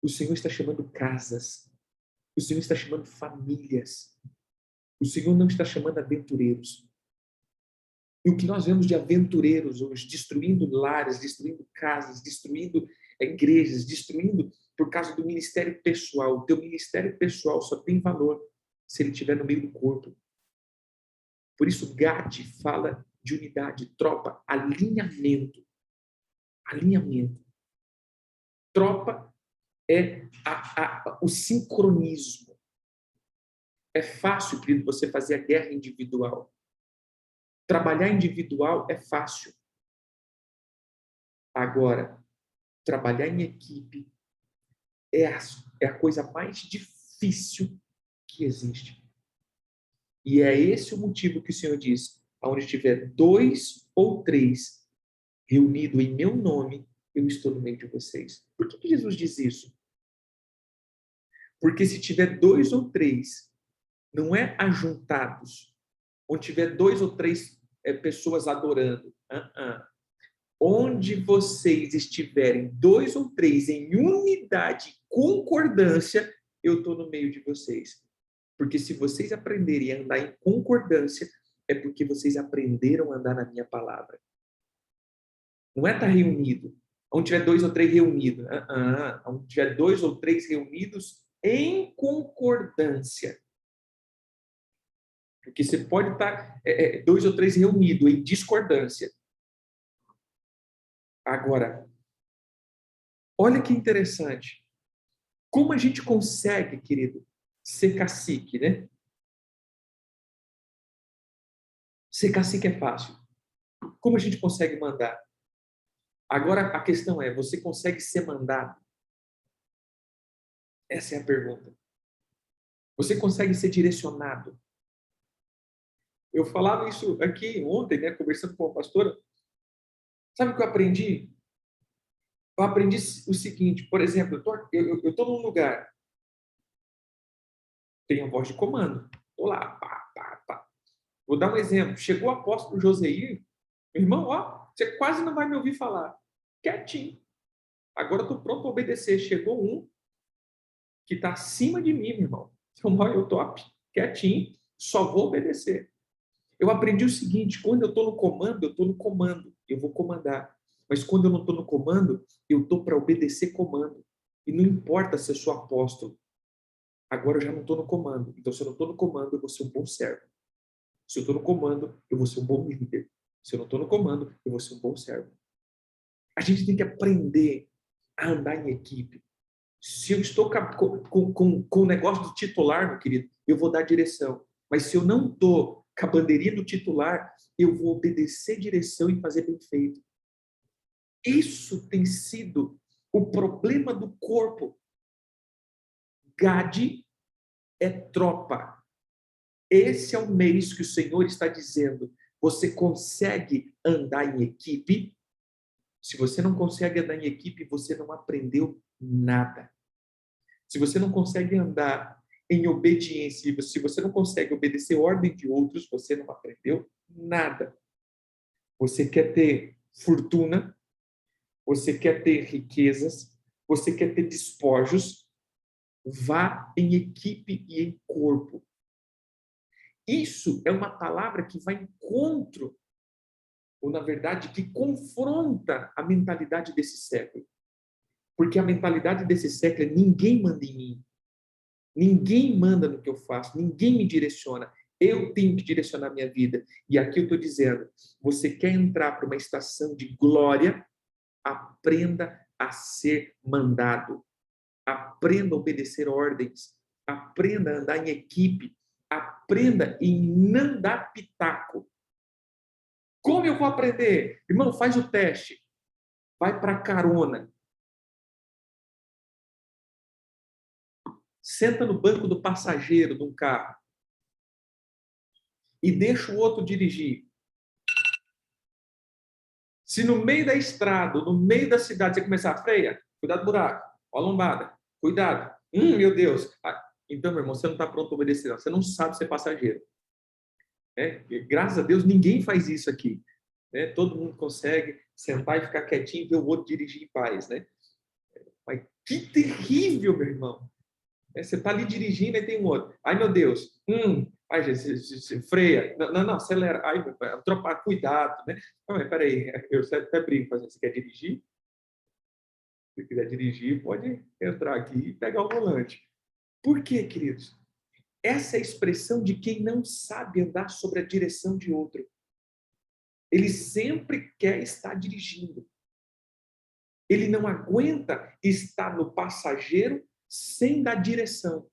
O Senhor está chamando casas. O Senhor está chamando famílias. O Senhor não está chamando aventureiros. E o que nós vemos de aventureiros hoje, destruindo lares, destruindo casas, destruindo igrejas, destruindo por causa do ministério pessoal. O teu ministério pessoal só tem valor se ele estiver no meio do corpo. Por isso, Gade fala de unidade, tropa, alinhamento. Alinhamento. Tropa é o sincronismo. É fácil, querido, você fazer a guerra individual. Trabalhar individual é fácil. Agora, trabalhar em equipe é a coisa mais difícil que existe. E é esse o motivo que o Senhor diz: onde tiver 2 ou 3 reunidos em meu nome, eu estou no meio de vocês. Por que Jesus diz isso? Porque se tiver 2 ou 3, não é ajuntados, onde tiver 2 ou 3 pessoas adorando. Onde vocês estiverem 2 ou 3 em unidade, concordância, eu estou no meio de vocês. Porque se vocês aprenderem a andar em concordância, é porque vocês aprenderam a andar na minha palavra. Não é estar reunido. Onde tiver 2 ou 3 reunidos. Onde tiver 2 ou 3 reunidos em concordância. Porque você pode estar 2 ou 3 reunidos em discordância. Agora, olha que interessante. Como a gente consegue, querido, ser cacique, né? Ser cacique é fácil. Como a gente consegue mandar? Agora, a questão é, você consegue ser mandado? Essa é a pergunta. Você consegue ser direcionado? Eu falava isso aqui ontem, né, conversando com a pastora. Sabe o que eu aprendi? Eu aprendi o seguinte, por exemplo, eu estou num lugar, tem a voz de comando. Estou lá, pá, pá, pá. Vou dar um exemplo. Chegou o apóstolo Joseir, meu irmão, ó, você quase não vai me ouvir falar. Quietinho. Agora eu estou pronto a obedecer. Chegou um que está acima de mim, meu irmão. Então, eu estou quietinho, só vou obedecer. Eu aprendi o seguinte: quando eu estou no comando, eu estou no comando, eu vou comandar. Mas quando eu não estou no comando, eu estou para obedecer comando. E não importa se eu sou apóstolo, agora eu já não estou no comando. Então, se eu não estou no comando, eu vou ser um bom servo. Se eu estou no comando, eu vou ser um bom líder. Se eu não estou no comando, eu vou ser um bom servo. A gente tem que aprender a andar em equipe. Se eu estou com o negócio do titular, meu querido, eu vou dar direção. Mas se eu não estou com a bandeirinha do titular, eu vou obedecer direção e fazer bem feito. Isso tem sido o problema do corpo. Gade é tropa. Esse é o mês que o Senhor está dizendo. Você consegue andar em equipe? Se você não consegue andar em equipe, você não aprendeu nada. Se você não consegue andar em obediência, se você não consegue obedecer a ordem de outros, você não aprendeu nada. Você quer ter fortuna, você quer ter riquezas, você quer ter despojos, vá em equipe e em corpo. Isso é uma palavra que vai em encontro, ou na verdade, que confronta a mentalidade desse século. Porque a mentalidade desse século é: ninguém manda em mim. Ninguém manda no que eu faço, ninguém me direciona. Eu tenho que direcionar a minha vida. E aqui eu estou dizendo: você quer entrar para uma estação de glória? Aprenda a ser mandado. Aprenda a obedecer ordens. Aprenda a andar em equipe. Aprenda em não dar pitaco. Como eu vou aprender? Irmão, faz o teste. Vai para carona. Senta no banco do passageiro de um carro e deixa o outro dirigir. Se no meio da estrada, no meio da cidade, você começar a freia, cuidado do buraco, ó a lombada, cuidado. Meu Deus. Então, meu irmão, você não está pronto para obedecer, não. Você não sabe ser passageiro. Graças a Deus, ninguém faz isso aqui. Todo mundo consegue sentar e ficar quietinho e ver o outro dirigir em paz. Mas que terrível, meu irmão. Você está ali dirigindo e tem um outro. Ai, meu Deus. Ai, gente, freia. Não, acelera. Ai, tropa, cuidado, né? Não, mas peraí, eu até brinco. Você quer dirigir? Se quiser dirigir, pode entrar aqui e pegar o volante. Por quê, queridos? Essa é a expressão de quem não sabe andar sobre a direção de outro. Ele sempre quer estar dirigindo. Ele não aguenta estar no passageiro sem dar direção.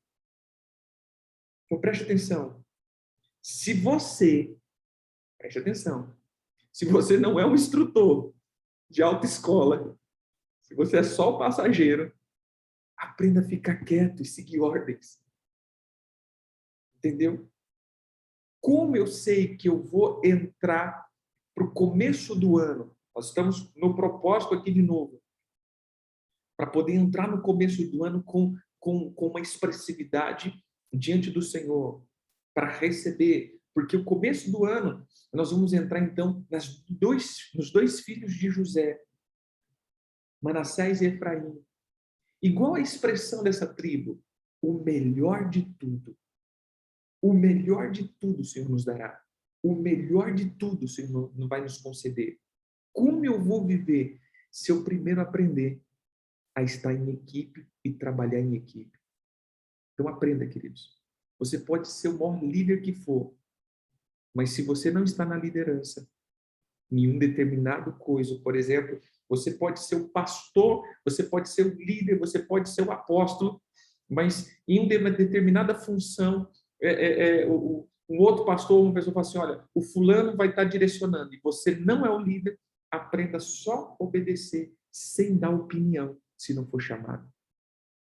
Então, preste atenção. Se você, preste atenção, se você não é um instrutor de autoescola, se você é só o passageiro, aprenda a ficar quieto e seguir ordens. Entendeu? Como eu sei que eu vou entrar para o começo do ano? Nós estamos no propósito aqui de novo. Para poder entrar no começo do ano com uma expressividade diante do Senhor. Para receber. Porque o começo do ano, nós vamos entrar então nos dois filhos de José. Manassés e Efraim. Igual a expressão dessa tribo. O melhor de tudo. O melhor de tudo o Senhor nos dará. O melhor de tudo o Senhor vai nos conceder. Como eu vou viver se eu primeiro aprender a estar em equipe e trabalhar em equipe? Então aprenda, queridos. Você pode ser o maior líder que for, mas se você não está na liderança, em um determinado coisa, por exemplo, você pode ser o pastor, você pode ser o líder, você pode ser o apóstolo, mas em uma determinada função, um outro pastor, uma pessoa fala assim: olha, o fulano vai estar direcionando, e você não é o líder, aprenda só a obedecer, sem dar opinião, se não for chamado.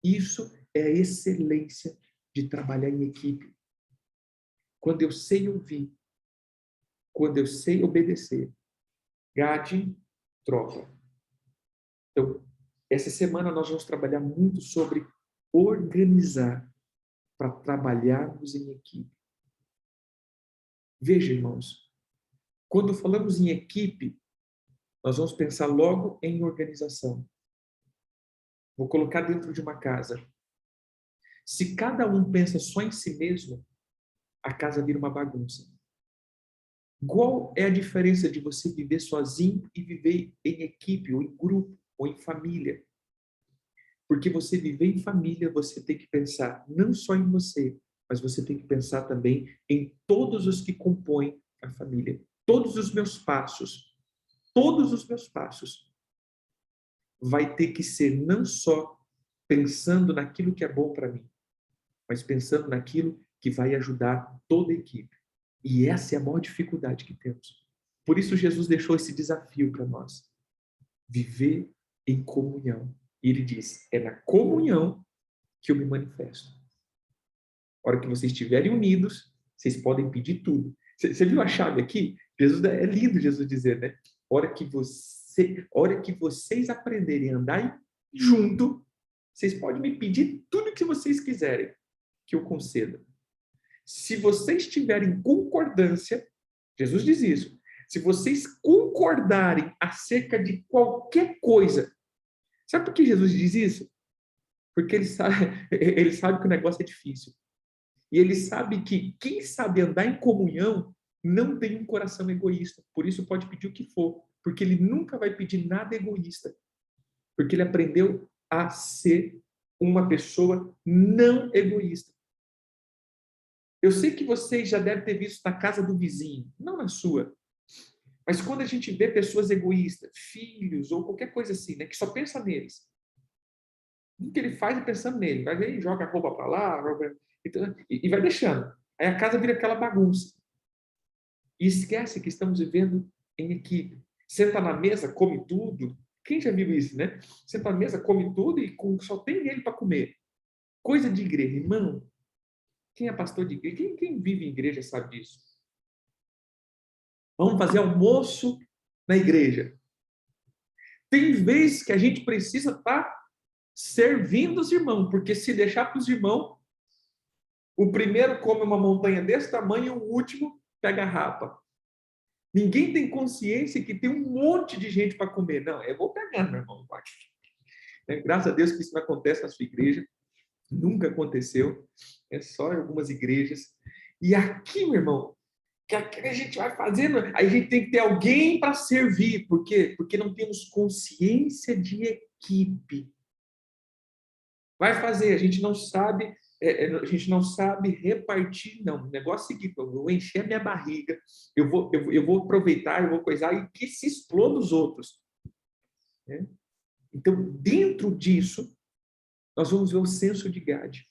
Isso é a excelência de trabalhar em equipe. Quando eu sei ouvir, quando eu sei obedecer, Gade, tropa. Então, essa semana nós vamos trabalhar muito sobre organizar para trabalharmos em equipe. Veja, irmãos, quando falamos em equipe, nós vamos pensar logo em organização. Vou colocar dentro de uma casa. Se cada um pensa só em si mesmo, a casa vira uma bagunça. Qual é a diferença de você viver sozinho e viver em equipe, ou em grupo, ou em família? Porque você viver em família, você tem que pensar não só em você, mas você tem que pensar também em todos os que compõem a família. Todos os meus passos, vai ter que ser não só pensando naquilo que é bom para mim, mas pensando naquilo que vai ajudar toda a equipe. E essa é a maior dificuldade que temos. Por isso Jesus deixou esse desafio para nós. Viver em comunhão. E ele diz, é na comunhão que eu me manifesto. A hora que vocês estiverem unidos, vocês podem pedir tudo. Você viu a chave aqui? Jesus, é lindo Jesus dizer, né? A hora que vocês aprenderem a andar junto, vocês podem me pedir tudo que vocês quiserem, que eu conceda. Se vocês tiverem concordância, Jesus diz isso, se vocês concordarem acerca de qualquer coisa, sabe por que Jesus diz isso? Porque ele sabe que o negócio é difícil. E ele sabe que quem sabe andar em comunhão não tem um coração egoísta. Por isso pode pedir o que for, porque ele nunca vai pedir nada egoísta. Porque ele aprendeu a ser uma pessoa não egoísta. Eu sei que vocês já devem ter visto na casa do vizinho, não na sua. Mas quando a gente vê pessoas egoístas, filhos ou qualquer coisa assim, né, que só pensa neles. O que ele faz é pensando nele. Vai ver, joga a roupa para lá, e vai deixando. Aí a casa vira aquela bagunça. E esquece que estamos vivendo em equipe. Senta na mesa, come tudo. Quem já viu isso, né? Senta na mesa, come tudo e só tem ele para comer. Coisa de igreja. Irmão, quem é pastor de igreja? Quem vive em igreja sabe disso. Vamos fazer almoço na igreja. Tem vezes que a gente precisa estar servindo os irmãos, porque se deixar para os irmãos, o primeiro come uma montanha desse tamanho e o último pega a rapa. Ninguém tem consciência que tem um monte de gente para comer. Não, eu vou pegando, meu irmão. Graças a Deus que isso não acontece na sua igreja. Nunca aconteceu. É só em algumas igrejas. E aqui, meu irmão, que a gente vai fazendo, aí a gente tem que ter alguém para servir. Por quê? Porque não temos consciência de equipe. Vai fazer, a gente não sabe, a gente não sabe repartir, não. O negócio é o seguinte, eu vou encher a minha barriga, eu vou aproveitar, eu vou coisar e que se exploda os outros. Né? Então, dentro disso, nós vamos ver o senso de Gade.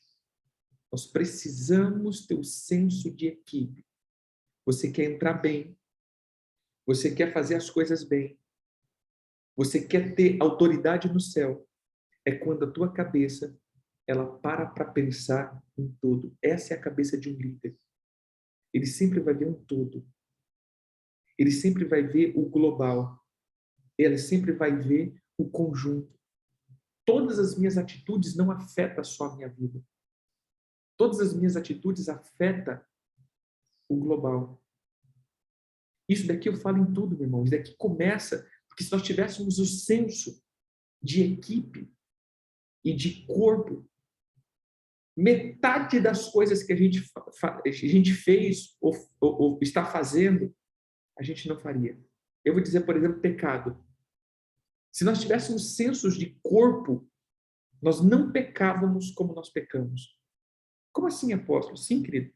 Nós precisamos ter o senso de equipe. Você quer entrar bem, você quer fazer as coisas bem, você quer ter autoridade no céu, é quando a tua cabeça ela para pensar em todo. Essa é a cabeça de um líder. Ele sempre vai ver um todo. Ele sempre vai ver o global. Ele sempre vai ver o conjunto. Todas as minhas atitudes não afetam só a minha vida. Todas as minhas atitudes afetam o global. Isso daqui eu falo em tudo, meu irmão. Isso daqui começa, porque se nós tivéssemos o senso de equipe e de corpo, metade das coisas que a gente fez ou está fazendo, a gente não faria. Eu vou dizer, por exemplo, pecado. Se nós tivéssemos sensos de corpo, nós não pecávamos como nós pecamos. Como assim, apóstolo? Sim, querido.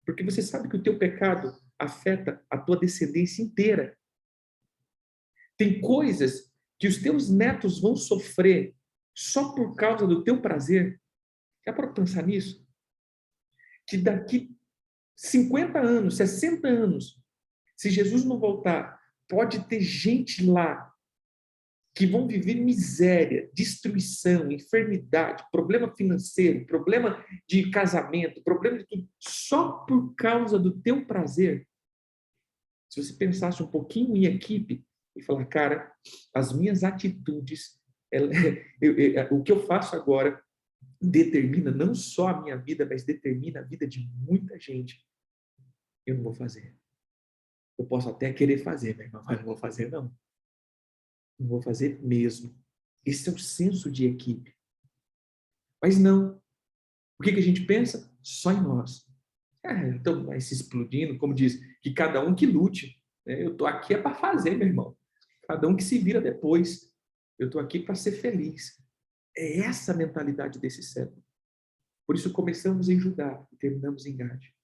Porque você sabe que o teu pecado afeta a tua descendência inteira. Tem coisas que os teus netos vão sofrer só por causa do teu prazer. Já para pensar nisso? Que daqui 50 anos, 60 anos, se Jesus não voltar, pode ter gente lá que vão viver miséria, destruição, enfermidade, problema financeiro, problema de casamento, problema de tudo, só por causa do teu prazer. Se você pensasse um pouquinho em equipe e falar, cara, as minhas atitudes, o que eu faço agora determina não só a minha vida, mas determina a vida de muita gente. Eu não vou fazer. Eu posso até querer fazer, meu irmão, mas não vou fazer, não. Não vou fazer mesmo. Esse é o senso de equipe. Mas não. O que a gente pensa? Só em nós. Então vai se explodindo, como diz, que cada um que lute. Né? Eu estou aqui para fazer, meu irmão. Cada um que se vira depois. Eu estou aqui para ser feliz. É essa a mentalidade desse século. Por isso começamos em Judá e terminamos em Gade.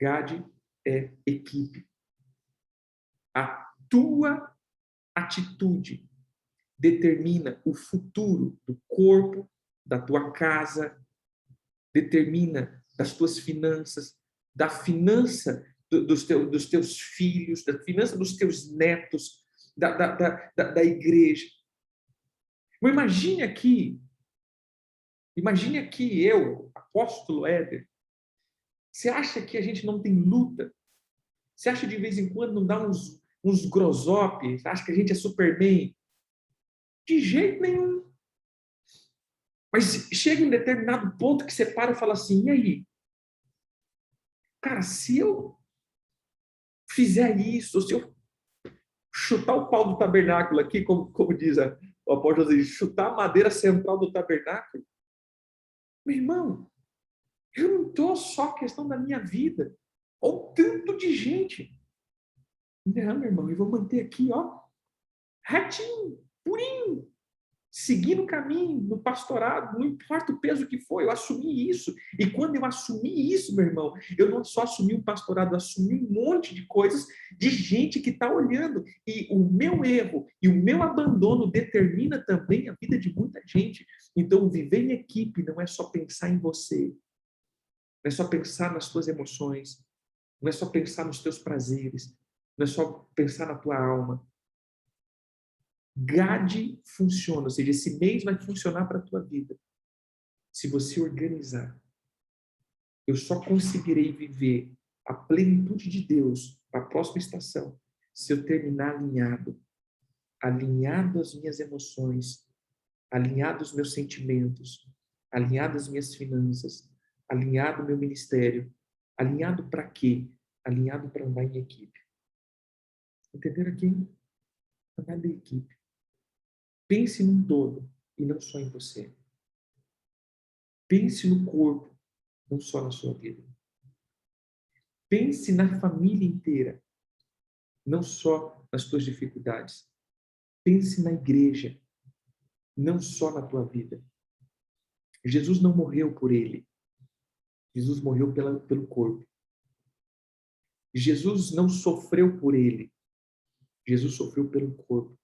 Gade é equipe. A tua atitude determina o futuro do corpo, da tua casa, determina das tuas finanças, da finança dos teus filhos, da finança dos teus netos, da igreja. Mas imagine aqui eu, apóstolo Éder, você acha que a gente não tem luta? Você acha de vez em quando não dá uns grosopes? Acha que a gente é Superman? De jeito nenhum. Mas chega em determinado ponto que você para e fala assim, e aí? Cara, se eu fizer isso, se eu chutar o pau do tabernáculo aqui, como diz o apóstolo, chutar a madeira central do tabernáculo, meu irmão, eu não estou só questão da minha vida. Olha o tanto de gente. Não, meu irmão, eu vou manter aqui, ó, retinho, purinho, seguir no caminho, no pastorado, não importa o peso que for, eu assumi isso. E quando eu assumi isso, meu irmão, eu não só assumi o pastorado, eu assumi um monte de coisas de gente que está olhando. E o meu erro e o meu abandono determina também a vida de muita gente. Então, viver em equipe não é só pensar em você, não é só pensar nas tuas emoções, não é só pensar nos teus prazeres, não é só pensar na tua alma. Gade funciona, ou seja, esse mês vai funcionar para a tua vida. Se você organizar, eu só conseguirei viver a plenitude de Deus para a próxima estação se eu terminar alinhado às minhas emoções, alinhado aos meus sentimentos, alinhado às minhas finanças, alinhado ao meu ministério. Alinhado para quê? Alinhado para andar em equipe. Entenderam aqui? Andar em equipe. Pense num todo e não só em você. Pense no corpo, não só na sua vida. Pense na família inteira, não só nas tuas dificuldades. Pense na igreja, não só na tua vida. Jesus não morreu por ele. Jesus morreu pelo corpo. Jesus não sofreu por ele. Jesus sofreu pelo corpo.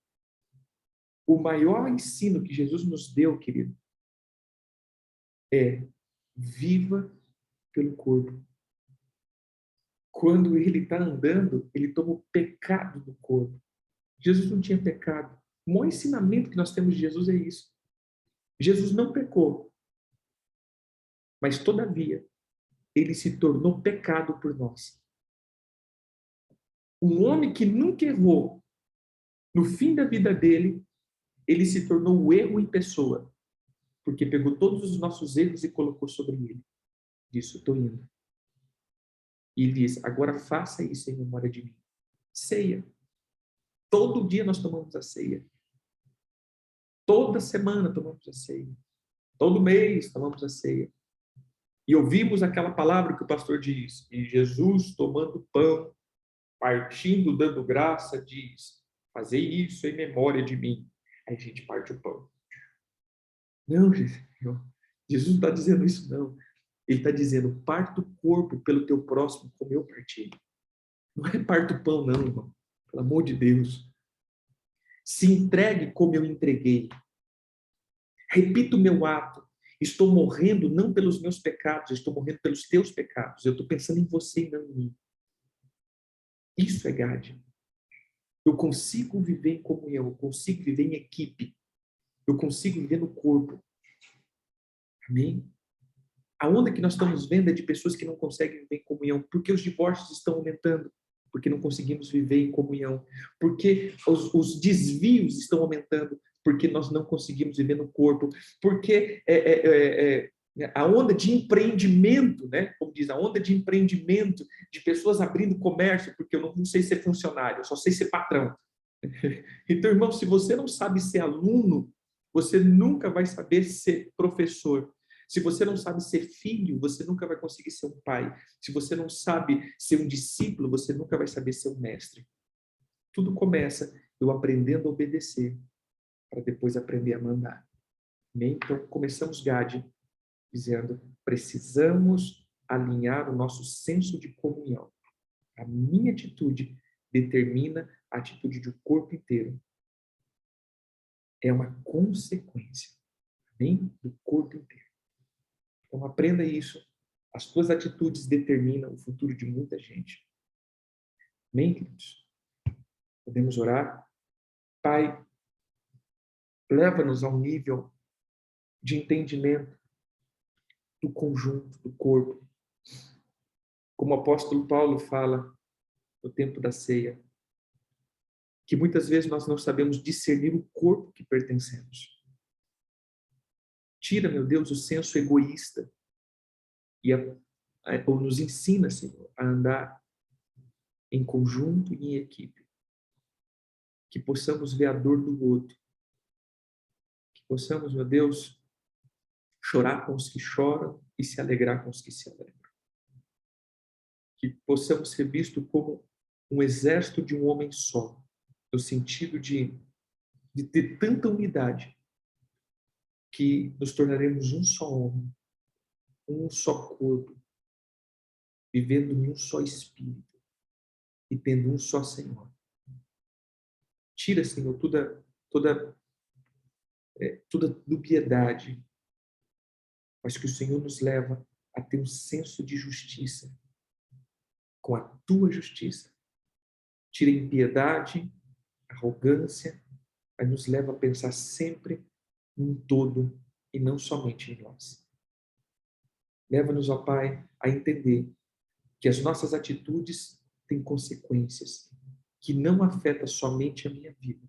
O maior ensino que Jesus nos deu, querido, é viva pelo corpo. Quando ele está andando, ele toma o pecado do corpo. Jesus não tinha pecado. O maior ensinamento que nós temos de Jesus é isso. Jesus não pecou, mas todavia, ele se tornou pecado por nós. Um homem que nunca errou, no fim da vida dele, ele se tornou o erro em pessoa, porque pegou todos os nossos erros e colocou sobre ele. Disse, estou indo. E ele diz, agora faça isso em memória de mim. Ceia. Todo dia nós tomamos a ceia. Toda semana tomamos a ceia. Todo mês tomamos a ceia. E ouvimos aquela palavra que o pastor diz. E Jesus, tomando pão, partindo, dando graça, diz, fazei isso em memória de mim. Aí a gente parte o pão. Não, Jesus não está dizendo isso, não. Ele está dizendo, parta o corpo pelo teu próximo, como eu parti. Não é parta o pão, não, irmão. Pelo amor de Deus. Se entregue como eu entreguei. Repita o meu ato. Estou morrendo não pelos meus pecados, estou morrendo pelos teus pecados. Eu estou pensando em você e não em mim. Isso é Gade. Eu consigo viver em comunhão, eu consigo viver em equipe, eu consigo viver no corpo. Amém? A onda que nós estamos vendo é de pessoas que não conseguem viver em comunhão, porque os divórcios estão aumentando, porque não conseguimos viver em comunhão, porque os desvios estão aumentando, porque nós não conseguimos viver no corpo, porque A onda de empreendimento, né? Como diz, a onda de empreendimento, de pessoas abrindo comércio, porque eu não sei ser funcionário, eu só sei ser patrão. Então, irmão, se você não sabe ser aluno, você nunca vai saber ser professor. Se você não sabe ser filho, você nunca vai conseguir ser um pai. Se você não sabe ser um discípulo, você nunca vai saber ser um mestre. Tudo começa eu aprendendo a obedecer, para depois aprender a mandar. Então, começamos Gade dizendo: precisamos alinhar o nosso senso de comunhão. A minha atitude determina a atitude do corpo inteiro. É uma consequência, amém? Do corpo inteiro. Então, aprenda isso. As tuas atitudes determinam o futuro de muita gente. Amém, queridos? Podemos orar? Pai, leva-nos a um nível de entendimento do conjunto, do corpo. Como o apóstolo Paulo fala no tempo da ceia, que muitas vezes nós não sabemos discernir o corpo que pertencemos. Tira, meu Deus, o senso egoísta ou nos ensina, Senhor, a andar em conjunto e em equipe. Que possamos ver a dor do outro. Que possamos, meu Deus, chorar com os que choram e se alegrar com os que se alegram. Que possamos ser vistos como um exército de um homem só, no sentido de ter tanta unidade que nos tornaremos um só homem, um só corpo, vivendo em um só espírito e tendo um só Senhor. Tira, Senhor, toda dubiedade, mas que o Senhor nos leva a ter um senso de justiça com a tua justiça. Tira a impiedade, a arrogância, mas nos leva a pensar sempre num todo e não somente em nós. Leva-nos, ó Pai, a entender que as nossas atitudes têm consequências que não afetam somente a minha vida,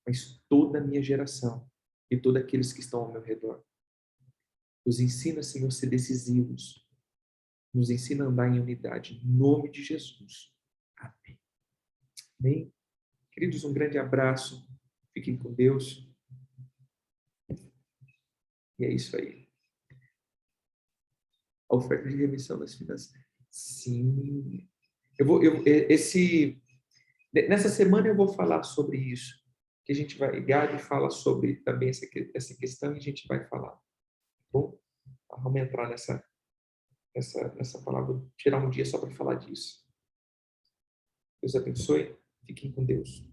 mas toda a minha geração e todos aqueles que estão ao meu redor. Nos ensina, Senhor, a ser decisivos. Nos ensina a andar em unidade. Em nome de Jesus. Amém. Amém. Queridos, um grande abraço. Fiquem com Deus. E é isso aí. A oferta de remissão das finanças. Sim. Nessa semana eu vou falar sobre isso. Que a gente vai, Gabi fala sobre também essa questão e a gente vai falar. Tá bom? Vamos entrar nessa palavra, tirar um dia só para falar disso. Deus abençoe. Fiquem com Deus.